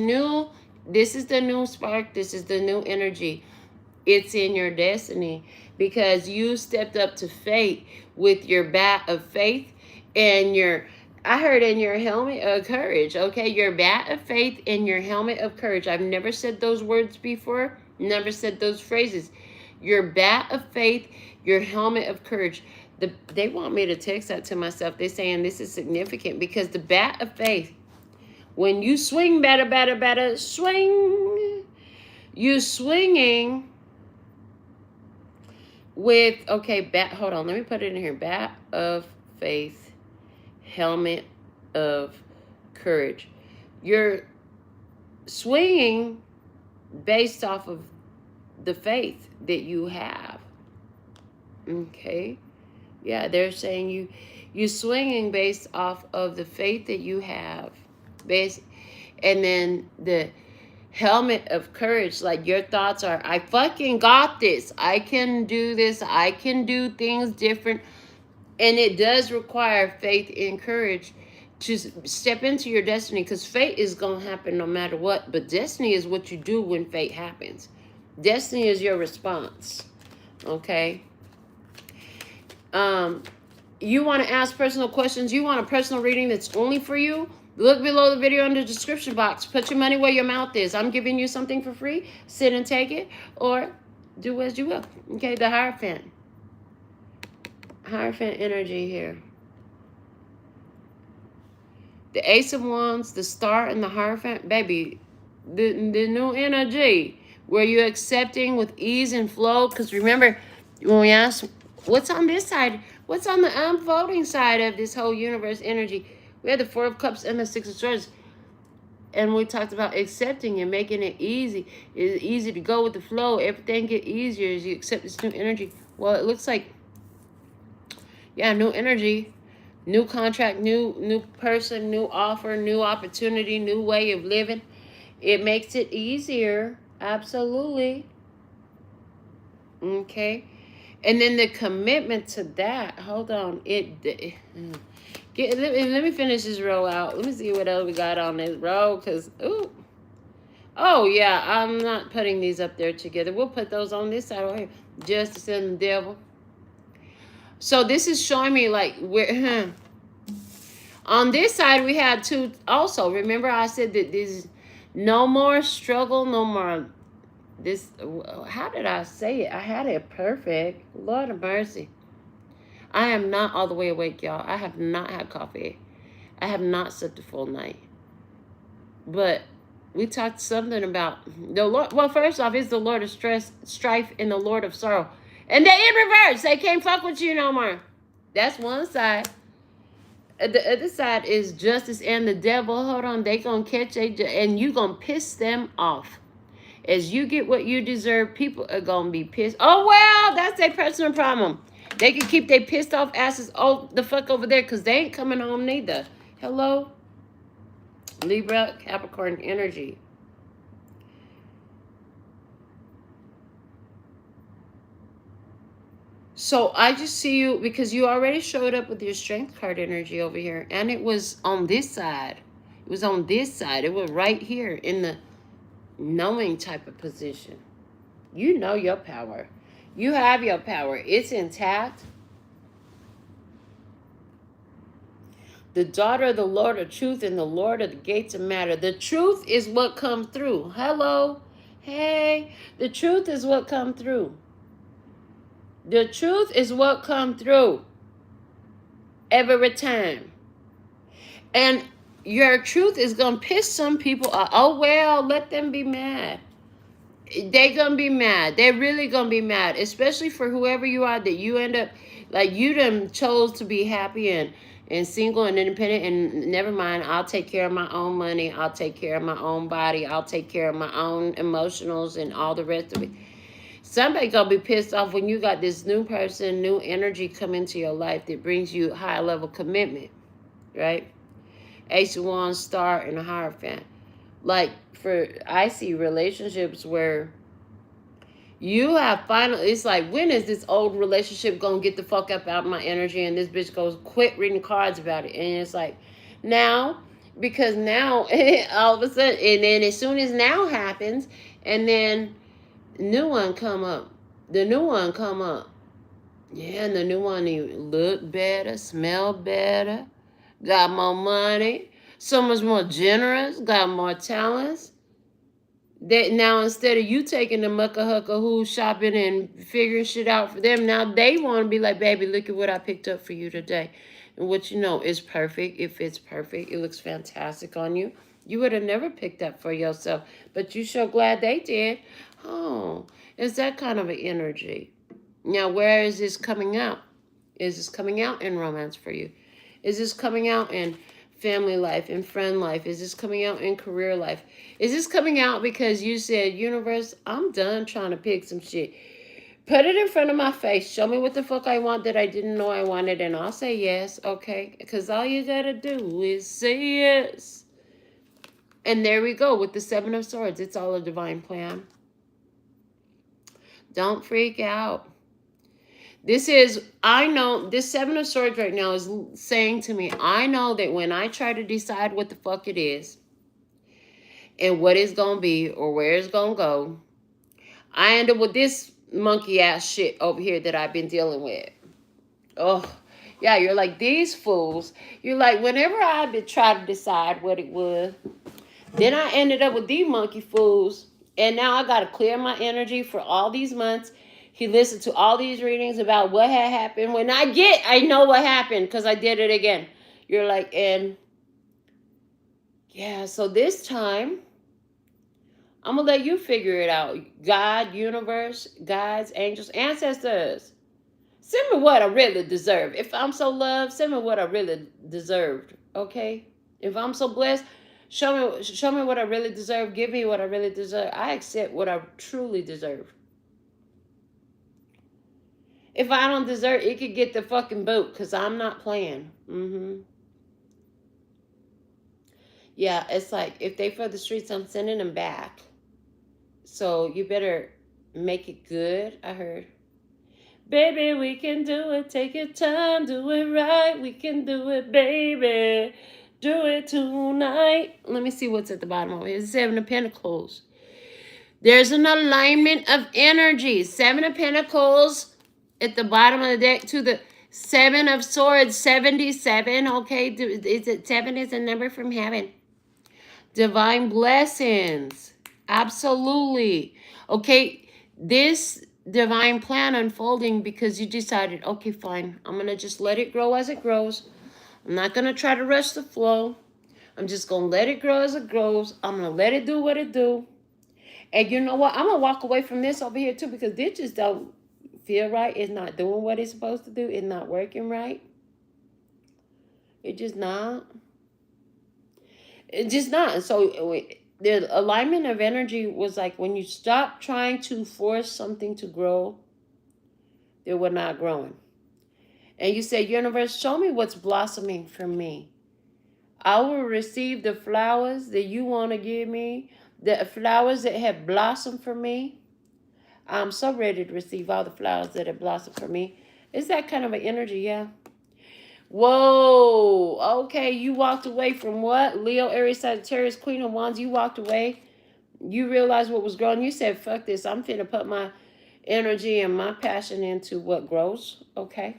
the new spark. This is the new energy. It's in your destiny because you stepped up to fate with your bat of faith and I heard in your helmet of courage. Okay, your bat of faith and your helmet of courage. I've never said those words before. Never said those phrases. Your bat of faith, your helmet of courage. They want me to text that to myself. They're saying this is significant because the bat of faith, when you swing, batter, swing, you swinging with, okay, hold on, let me put it in here. Bat of faith, helmet of courage. You're swinging based off of the faith that you have. Okay, yeah, they're saying you're swinging based off of the faith that you have, and then the helmet of courage, like your thoughts are, I fucking got this, I can do this, I can do things different. And it does require faith and courage to step into your destiny, because fate is going to happen no matter what, but destiny is what you do when fate happens. Destiny is your response. Okay. You want to ask personal questions, you want a personal reading that's only for you, look below the video in the description box. Put your money where your mouth is. I'm giving you something for free. Sit and take it, or do as you will. Okay, the Hierophant. Hierophant energy here. The Ace of Wands, the Star, and the Hierophant. Baby, the new energy where you're accepting with ease and flow. Because remember, when we asked, what's on this side? What's on the unfolding side of this whole universe energy? We had the Four of Cups and the Six of Swords. And we talked about accepting and making it easy. It's easy to go with the flow. Everything get easier as you accept this new energy. Well, it looks like, yeah, new energy, new contract, new person, new offer, new opportunity, new way of living. It makes it easier. Absolutely. Okay. And then the commitment to that. Hold on. Let me finish this row out. Let me see what else we got on this row. Because, ooh. Oh, yeah. I'm not putting these up there together. We'll put those on this side over here. Justice and the devil. So this is showing me like where... On this side, we had two also. Remember I said that this no more struggle, no more... This, how did I say it? I had it perfect. Lord of mercy. I am not all the way awake, y'all. I have not had coffee. I have not slept a full night. But we talked something about the Lord. Well, first off, it's the Lord of stress, strife, and the Lord of sorrow. And they in reverse. They can't fuck with you no more. That's one side. The other side is justice and the devil. Hold on. They gonna catch and you gonna piss them off. As you get what you deserve, people are going to be pissed. Oh, well, that's their personal problem. They can keep their pissed off asses the fuck over there because they ain't coming home neither. Hello? Libra, Capricorn energy. So I just see you because you already showed up with your strength card energy over here. And it was on this side. It was on this side. It was right here in the knowing type of position. You know your power. You have your power. It's intact. The daughter of the Lord of truth and the Lord of the gates of matter. The truth is what comes through. Hello. Hey. The truth is what comes through. The truth is what comes through. Every time. And your truth is going to piss some people off. Oh, well, let them be mad. They're going to be mad. They're really going to be mad. Especially for whoever you are that you end up, like you done chose to be happy and single and independent. And never mind, I'll take care of my own money. I'll take care of my own body. I'll take care of my own emotionals and all the rest of it. Somebody going to be pissed off when you got this new person, new energy come into your life that brings you high level commitment. Right? Ace of Wands, Star, and a Hierophant. Like, I see relationships where you have finally, it's like, when is this old relationship going to get the fuck up out of my energy? And this bitch goes, quit reading cards about it. And it's like, now, because now, all of a sudden, and then as soon as now happens, and then new one come up. The new one come up. Yeah, and the new one, you look better, smell better, got more money. So much more generous, got more talents. That now instead of you taking the mucka hucka who's shopping and figuring shit out for them, now they want to be like, baby, look at what I picked up for you today. And what you know is perfect. It fits perfect. It looks fantastic on you. You would have never picked that for yourself, but you sure glad they did. Oh, it's that kind of an energy. Now, where is this coming out? Is this coming out in romance for you? Is this coming out in family life and friend life? Is this coming out in career life? Is this coming out because you said, universe, I'm done trying to pick some shit. Put it in front of my face. Show me what the fuck I want that I didn't know I wanted, and I'll say yes, okay? Because all you gotta do is say yes. And there we go with the Seven of Swords. It's all a divine plan. Don't freak out. This is, I know, this Seven of Swords right now is saying to me, I know that when I try to decide what the fuck it is and what it's going to be or where it's going to go, I end up with this monkey ass shit over here that I've been dealing with. Oh, yeah, you're like, these fools. You're like, whenever I've been trying to decide what it was, then I ended up with these monkey fools. And now I got to clear my energy for all these months. He listened to all these readings about what had happened. When I know what happened because I did it again. You're like, and yeah, so this time, I'm going to let you figure it out. God, universe, guides, angels, ancestors. Send me what I really deserve. If I'm so loved, send me what I really deserved. Okay? If I'm so blessed, Show me what I really deserve. Give me what I really deserve. I accept what I truly deserve. If I don't deserve it, could get the fucking boot, because I'm not playing. Yeah, it's like, if they for the streets, I'm sending them back. So you better make it good, I heard. Baby, we can do it. Take your time, do it right. We can do it, baby. Do it tonight. Let me see what's at the bottom of it. It's 7 of Pentacles. There's an alignment of energy. 7 of Pentacles at the bottom of the deck to the 7 of Swords. 77. Okay, is it 7 is a number from heaven. Divine blessings. Absolutely. Okay, this divine plan unfolding because you decided, okay, fine, I'm going to just let it grow as it grows. I'm not going to try to rush the flow. I'm just going to let it grow as it grows. I'm going to let it do what it do. And you know what? I'm going to walk away from this over here too, because this just don't feel right. It's not doing what it's supposed to do. It's not working right. It's just not. It's just not. So the alignment of energy was like, when you stop trying to force something to grow, they were not growing. And you say, universe, show me what's blossoming for me. I will receive the flowers that you want to give me, the flowers that have blossomed for me. I'm so ready to receive all the flowers that have blossomed for me. It's that kind of an energy, yeah. Whoa. Okay, you walked away from what? Leo, Aries, Sagittarius, Queen of Wands. You walked away. You realized what was growing. You said, fuck this. I'm finna put my energy and my passion into what grows. Okay.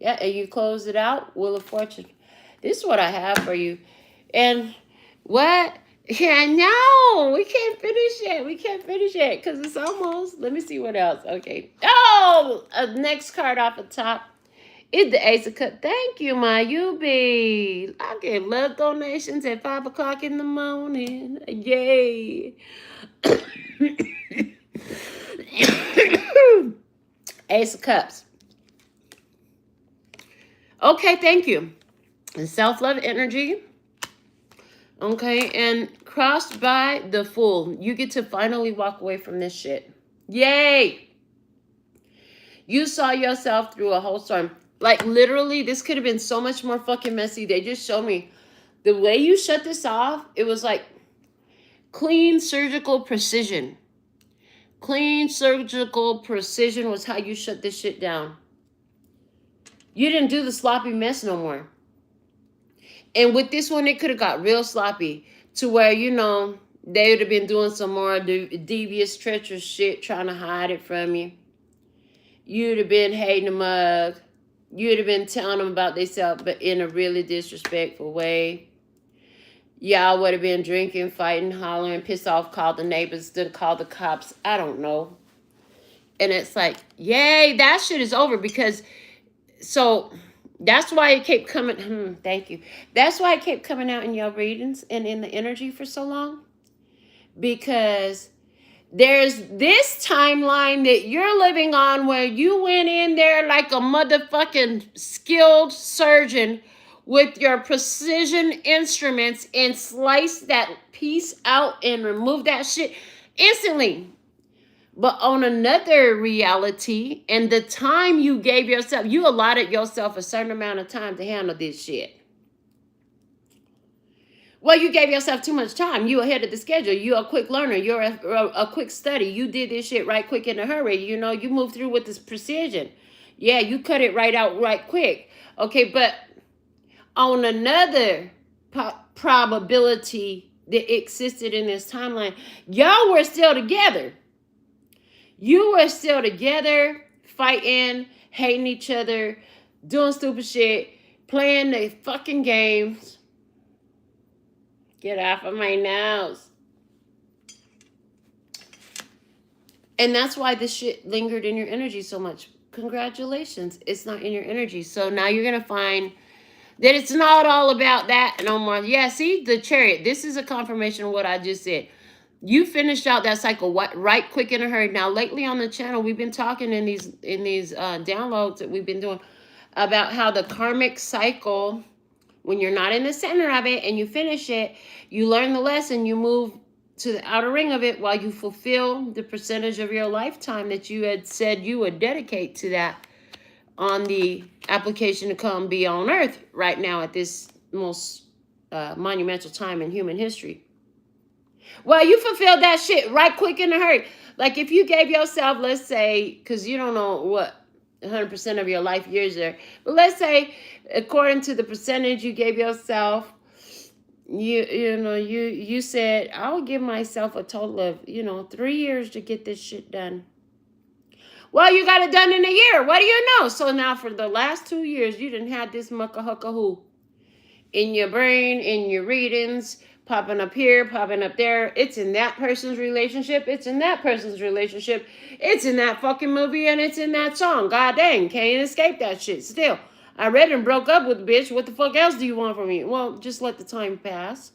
Yeah, and you closed it out. Wheel of Fortune. This is what I have for you. And what? Yeah, no, we can't finish it. We can't finish it because it's almost. Let me see what else. Okay. Oh, next card off the top is the Ace of Cups. Thank you, my Yubi. I get love donations at 5 o'clock in the morning. Yay. Ace of Cups. Okay, thank you. And self-love energy. Okay, and crossed by the Fool. You get to finally walk away from this shit. Yay! You saw yourself through a whole storm. Like, literally, this could have been so much more fucking messy. They just showed me the way you shut this off. It was like clean surgical precision. Clean surgical precision was how you shut this shit down. You didn't do the sloppy mess no more. And with this one, it could have got real sloppy to where, you know, they would have been doing some more devious, treacherous shit, trying to hide it from you. You'd have been hating them up. You'd have been telling them about themselves, but in a really disrespectful way. Y'all would have been drinking, fighting, hollering, pissed off, called the neighbors, then called the cops. I don't know. And it's like, yay, that shit is over because, so that's why it kept coming. Thank you. That's why it kept coming out in your readings and in the energy for so long. Because there's this timeline that you're living on where you went in there like a motherfucking skilled surgeon with your precision instruments and sliced that piece out and removed that shit instantly. But on another reality, and the time you gave yourself, you allotted yourself a certain amount of time to handle this shit. Well, you gave yourself too much time. You ahead of the schedule. You're a quick learner. You're a quick study. You did this shit right quick in a hurry. You know, you moved through with this precision. Yeah, you cut it right out right quick. Okay, but on another probability that existed in this timeline, y'all were still together. You were still together, fighting, hating each other, doing stupid shit, playing the fucking games. Get off of my nose. And that's why this shit lingered in your energy so much. Congratulations. It's not in your energy. So now you're going to find that it's not all about that no more. Yeah, see, the Chariot. This is a confirmation of what I just said. You finished out that cycle right quick in a hurry. Now, lately on the channel, we've been talking in these downloads that we've been doing about how the karmic cycle When you're not in the center of it and you finish it, you learn the lesson, you move to the outer ring of it while you fulfill the percentage of your lifetime that you had said you would dedicate to that on the application to come be on earth right now at this most monumental time in human history. Well, you fulfilled that shit right quick in a hurry. Like if you gave yourself, let's say, because you don't know what 100% of your life years are, but let's say according to the percentage you gave yourself, you said, I'll give myself a total of 3 years to get this shit done. Well, you got it done in a year. What do you know? So now for the last 2 years, you didn't have this mucka-hucka-hoo in your brain, in your readings, popping up here, popping up there. It's in that person's relationship. It's in that person's relationship. It's in that fucking movie and it's in that song. God dang, can't escape that shit still. I read and broke up with the bitch. What the fuck else do you want from me? Well, just let the time pass.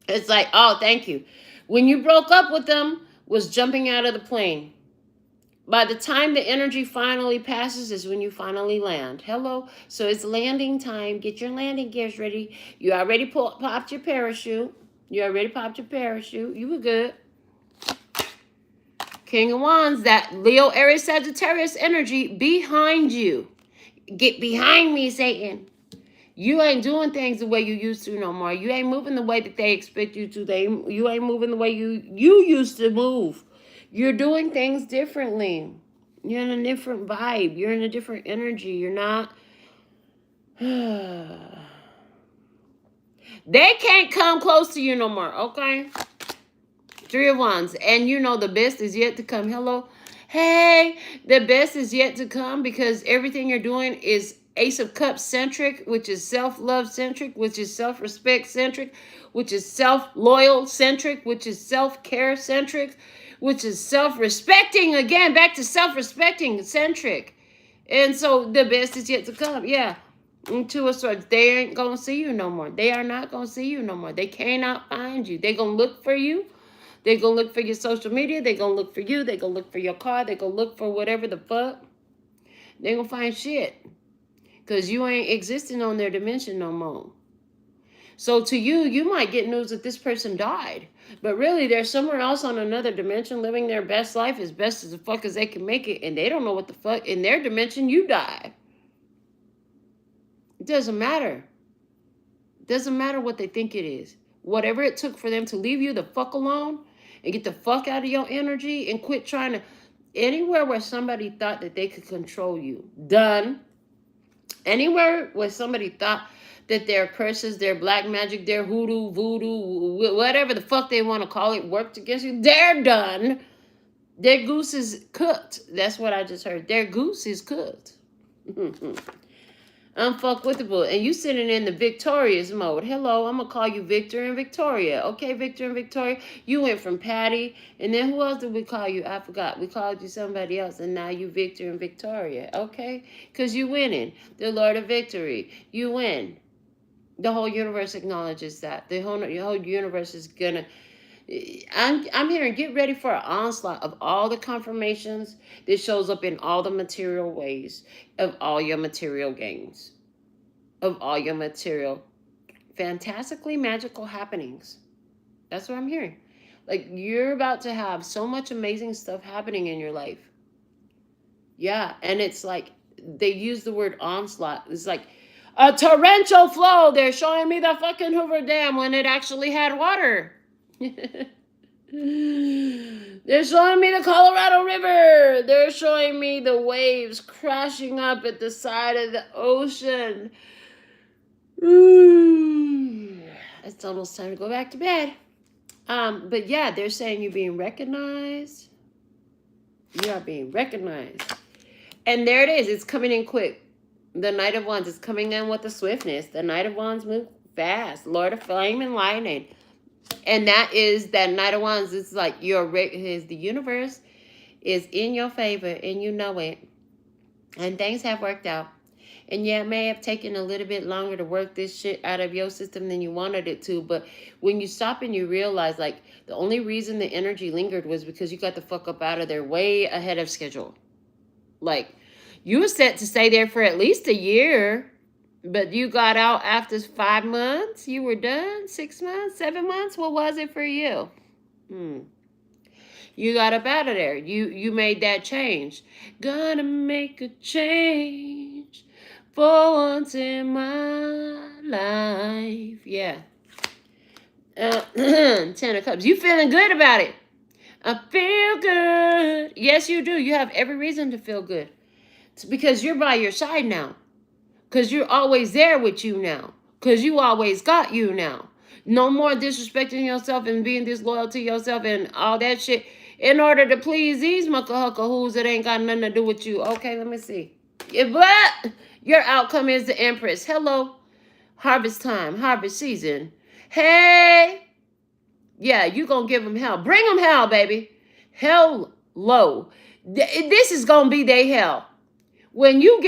It's like, oh, thank you. When you broke up with them, was jumping out of the plane. By the time the energy finally passes is when you finally land. Hello. So it's landing time. Get your landing gears ready. You already popped your parachute. You were good. King of Wands, that Leo, Aries, Sagittarius energy behind you. Get behind me, Satan. You ain't doing things the way you used to no more. You ain't moving the way that they expect you to. You ain't moving the way you used to move. You're doing things differently. You're in a different vibe. You're in a different energy. You're not... They can't come close to you no more, okay? 3 of Wands. And the best is yet to come. Hello? Hey, the best is yet to come because everything you're doing is Ace of Cups centric, which is self-love centric, which is self-respect centric, which is self-loyal centric, which is self-care centric, which is self-respecting, again, back to self-respecting centric. And so the best is yet to come. Yeah. 2 of Swords. They ain't going to see you no more. They are not going to see you no more. They cannot find you. They're going to look for you. They're going to look for your social media. They're going to look for you. They're going to look for your car. They're going to look for whatever the fuck. They're going to find shit. Because you ain't existing on their dimension no more. So to you, you might get news that this person died. But really, they're somewhere else on another dimension living their best life as best as the fuck as they can make it. And they don't know what the fuck. In their dimension, you die. It doesn't matter. It doesn't matter what they think it is. Whatever it took for them to leave you the fuck alone and get the fuck out of your energy and quit trying to... Anywhere where somebody thought that they could control you. Done. Anywhere where somebody thought that their curses, their black magic, their hoodoo, voodoo, whatever the fuck they want to call it, worked against you, they're done. Their goose is cooked. That's what I just heard. Their goose is cooked. Unfuckwittable. And you sitting in the victorious mode. Hello, I'm going to call you Victor and Victoria. Okay, Victor and Victoria. You went from Patty. And then who else did we call you? I forgot. We called you somebody else. And now you Victor and Victoria. Okay? Because you winning. The Lord of Victory. You win. The whole universe acknowledges that. The whole universe is going to... I'm hearing, get ready for an onslaught of all the confirmations that shows up in all the material ways of all your material gains, of all your material, fantastically magical happenings. That's what I'm hearing. Like, you're about to have so much amazing stuff happening in your life. Yeah, and it's like, they use the word onslaught. It's like a torrential flow. They're showing me the fucking Hoover Dam when it actually had water. They're showing me the Colorado River. They're showing me the waves crashing up at the side of the ocean. It's almost time to go back to bed. But yeah, they're saying you're being recognized. You are being recognized. And there it is. It's coming in quick. The Knight of Wands is coming in with the swiftness. The Knight of Wands move fast. Lord of Flame and Lightning. And that Knight of Wands. It's like the universe is in your favor and you know it. And things have worked out. And yeah, it may have taken a little bit longer to work this shit out of your system than you wanted it to. But when you stop and you realize, like, the only reason the energy lingered was because you got the fuck up out of there way ahead of schedule. Like, you were set to stay there for at least a year. But you got out after 5 months? You were done? 6 months? 7 months? What was it for you? You got up out of there. You made that change. Gonna make a change for once in my life. Yeah. 10 of Cups. You feeling good about it? I feel good. Yes, you do. You have every reason to feel good. It's because you're by your side now. Because you're always there with you now. Because you always got you now. No more disrespecting yourself and being disloyal to yourself and all that shit in order to please these muckahuckahoos that ain't got nothing to do with you. Okay, let me see. But your outcome is the Empress. Hello. Harvest time. Harvest season. Hey. Yeah, you gonna give them hell. Bring them hell, baby. Hell low. This is gonna be their hell. When you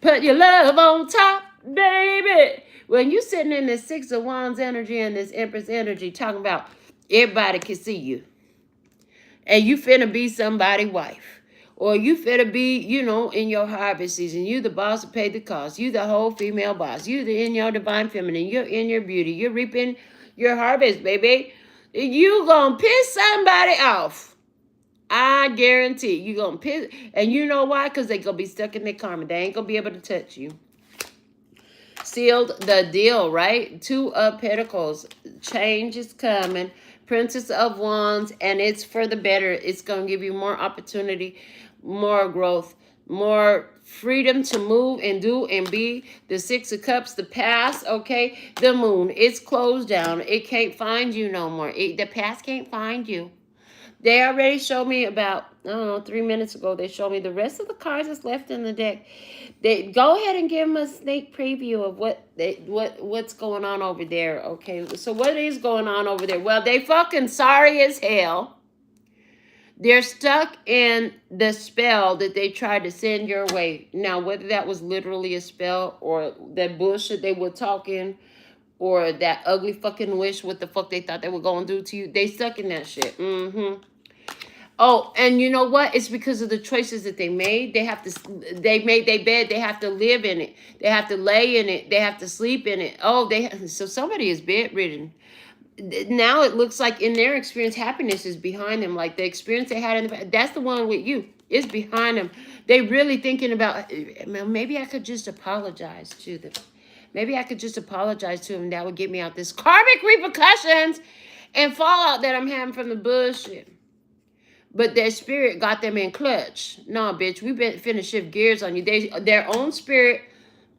put your love on top, baby. When you sitting in this Six of Wands energy and this Empress energy talking about everybody can see you. And you finna be somebody's wife. Or you finna be, in your harvest season. You the boss who paid the cost. You the whole female boss. You in your divine feminine. You're in your beauty. You're reaping your harvest, baby. You gonna piss somebody off. I guarantee you gonna piss. And you know why? Because they gonna be stuck in their karma. They ain't gonna be able to touch you. Sealed the deal, right? 2 of Pentacles. Change is coming. Princess of Wands. And it's for the better. It's gonna give you more opportunity, more growth, more freedom to move and do and be. The 6 of Cups, the past, okay? The Moon, it's closed down. It can't find you no more. The past can't find you. They already showed me about, 3 minutes ago, they showed me the rest of the cards that's left in the deck. They go ahead and give them a sneak preview of what's going on over there. Okay, so what is going on over there? Well, they fucking sorry as hell. They're stuck in the spell that they tried to send your way. Now, whether that was literally a spell or that bullshit they were talking or that ugly fucking wish, what the fuck they thought they were going to do to you, they stuck in that shit. Oh, and you know what? It's because of the choices that they made. They made their bed. They have to live in it. They have to lay in it. They have to sleep in it. So somebody is bedridden. Now it looks like in their experience, happiness is behind them. Like the experience they had in the past, that's the one with you. It's behind them. They really thinking about, maybe I could just apologize to them. Maybe I could just apologize to them. That would get me out this karmic repercussions and fallout that I'm having from the bullshit. But their spirit got them in clutch. No, bitch, we been finna shift gears on you. Their own spirit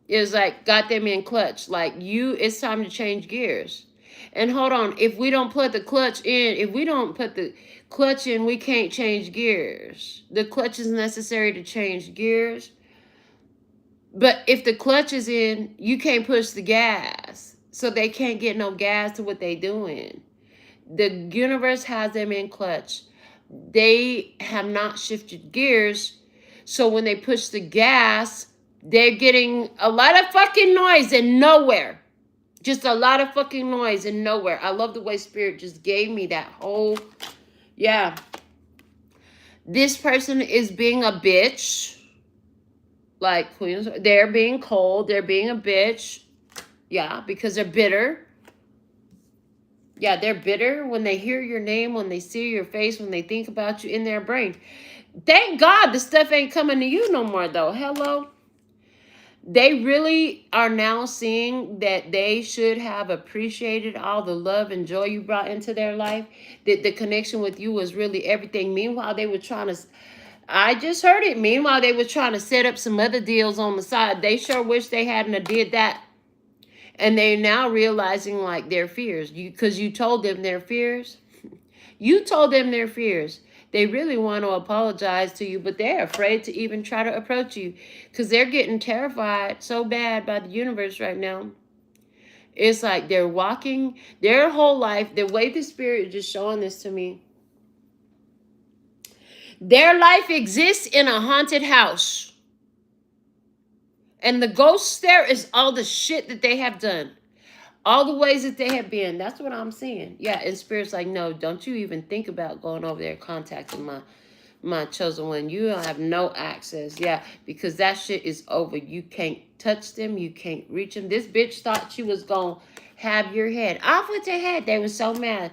is like, got them in clutch. Like, it's time to change gears. And hold on, if we don't put the clutch in, we can't change gears. The clutch is necessary to change gears. But if the clutch is in, you can't push the gas. So they can't get no gas to what they doing. The universe has them in clutch. They have not shifted gears. So when they push the gas, they're getting a lot of fucking noise and nowhere. Just a lot of fucking noise and nowhere. I love the way Spirit just gave me that whole, yeah. This person is being a bitch. Like Queens, they're being cold. They're being a bitch. Yeah, because they're bitter. Yeah, they're bitter when they hear your name, when they see your face, when they think about you in their brain. Thank God the stuff ain't coming to you no more, though. Hello? They really are now seeing that they should have appreciated all the love and joy you brought into their life. That the connection with you was really everything. Meanwhile, they were trying to... I just heard it. Meanwhile, they were trying to set up some other deals on the side. They sure wish they hadn't did that. And they're now realizing, like, their fears. Because you told them their fears. You told them their fears. They really want to apologize to you, but they're afraid to even try to approach you. Because they're getting terrified so bad by the universe right now. It's like they're walking their whole life. The way the Spirit is just showing this to me. Their life exists in a haunted house. And the ghosts there is all the shit that they have done. All the ways that they have been. That's what I'm seeing. Yeah, and Spirit's like, no, don't you even think about going over there contacting my chosen one. You don't have no access. Yeah, because that shit is over. You can't touch them. You can't reach them. This bitch thought she was going to have your head. Off with their head. They were so mad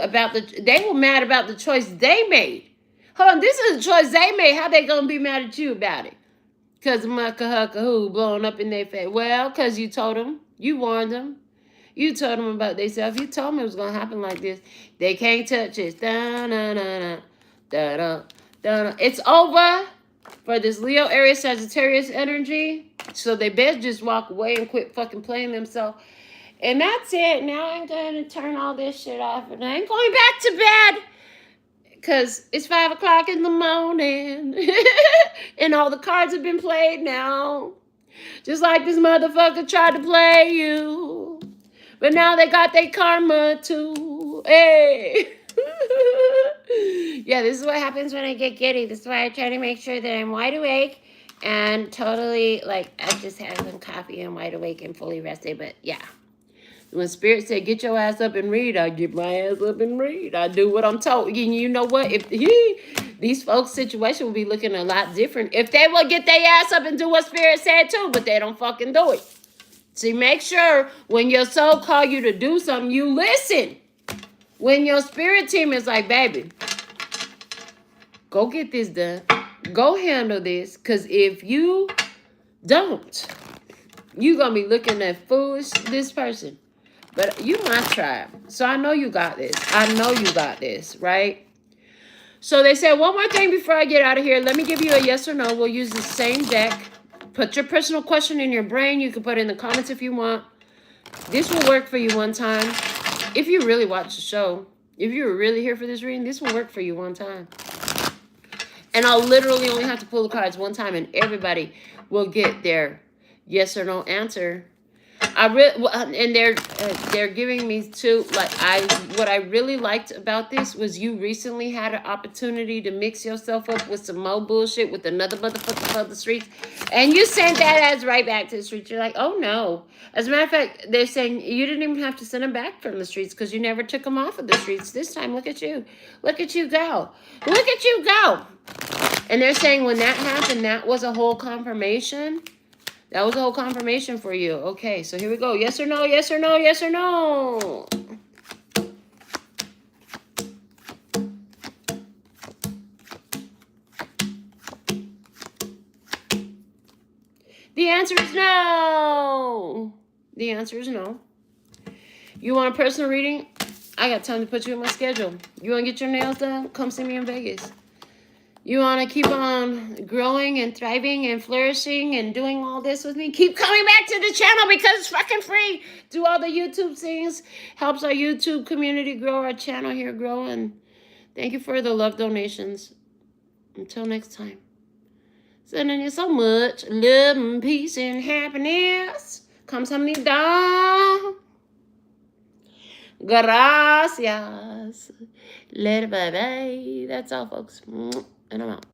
about they were mad about the choice they made. Hold on, this is a choice they made. How they going to be mad at you about it? Because of my kahoo blowing up in their face. Well, because you told them. You warned them. You told them about themselves. You told them it was going to happen like this. They can't touch it. Da-na-na-na. Da-da. Da-da. It's over for this Leo, Aries, Sagittarius energy. So they best just walk away and quit fucking playing themselves. And that's it. Now I'm going to turn all this shit off. And I ain't going back to bed. Because it's 5 o'clock in the morning. And all the cards have been played now. Just like this motherfucker tried to play you. But now they got their karma too. Hey. Yeah, this is what happens when I get giddy. This is why I try to make sure that I'm wide awake. And totally, like, I just had some coffee and wide awake and fully rested. But yeah. When Spirit said, get your ass up and read, I get my ass up and read. I do what I'm told. And you know what? If these folks' situation will be looking a lot different if they will get their ass up and do what Spirit said too, but they don't fucking do it. See, make sure when your soul call you to do something, you listen. When your spirit team is like, baby, go get this done. Go handle this. Because if you don't, you're going to be looking at foolish this person. But you my tribe. So I know you got this. I know you got this, right? So they said, one more thing before I get out of here. Let me give you a yes or no. We'll use the same deck. Put your personal question in your brain. You can put it in the comments if you want. This will work for you one time. If you really watch the show. If you were really here for this reading, this will work for you one time. And I'll literally only have to pull the cards one time. And everybody will get their yes or no answer. And they're giving me too, like, what I really liked about this was you recently had an opportunity to mix yourself up with some more bullshit with another motherfucker from the streets, and you sent that ass right back to the streets. You're like, oh no. As a matter of fact, they're saying you didn't even have to send them back from the streets because you never took them off of the streets. This time, look at you. Look at you go. Look at you go. And they're saying when that happened, that was a whole confirmation. That was a whole confirmation for you. Okay, so here we go. Yes or no, yes or no, yes or no. The answer is no. The answer is no. You want a personal reading? I got time to put you in my schedule. You want to get your nails done? Come see me in Vegas. You want to keep on growing and thriving and flourishing and doing all this with me? Keep coming back to the channel because it's fucking free. Do all the YouTube things. Helps our YouTube community grow, our channel here grow. And thank you for the love donations. Until next time. Sending you so much love and peace and happiness. Kamsahamnida. Gracias. Later, bye-bye. That's all, folks. And I'm out.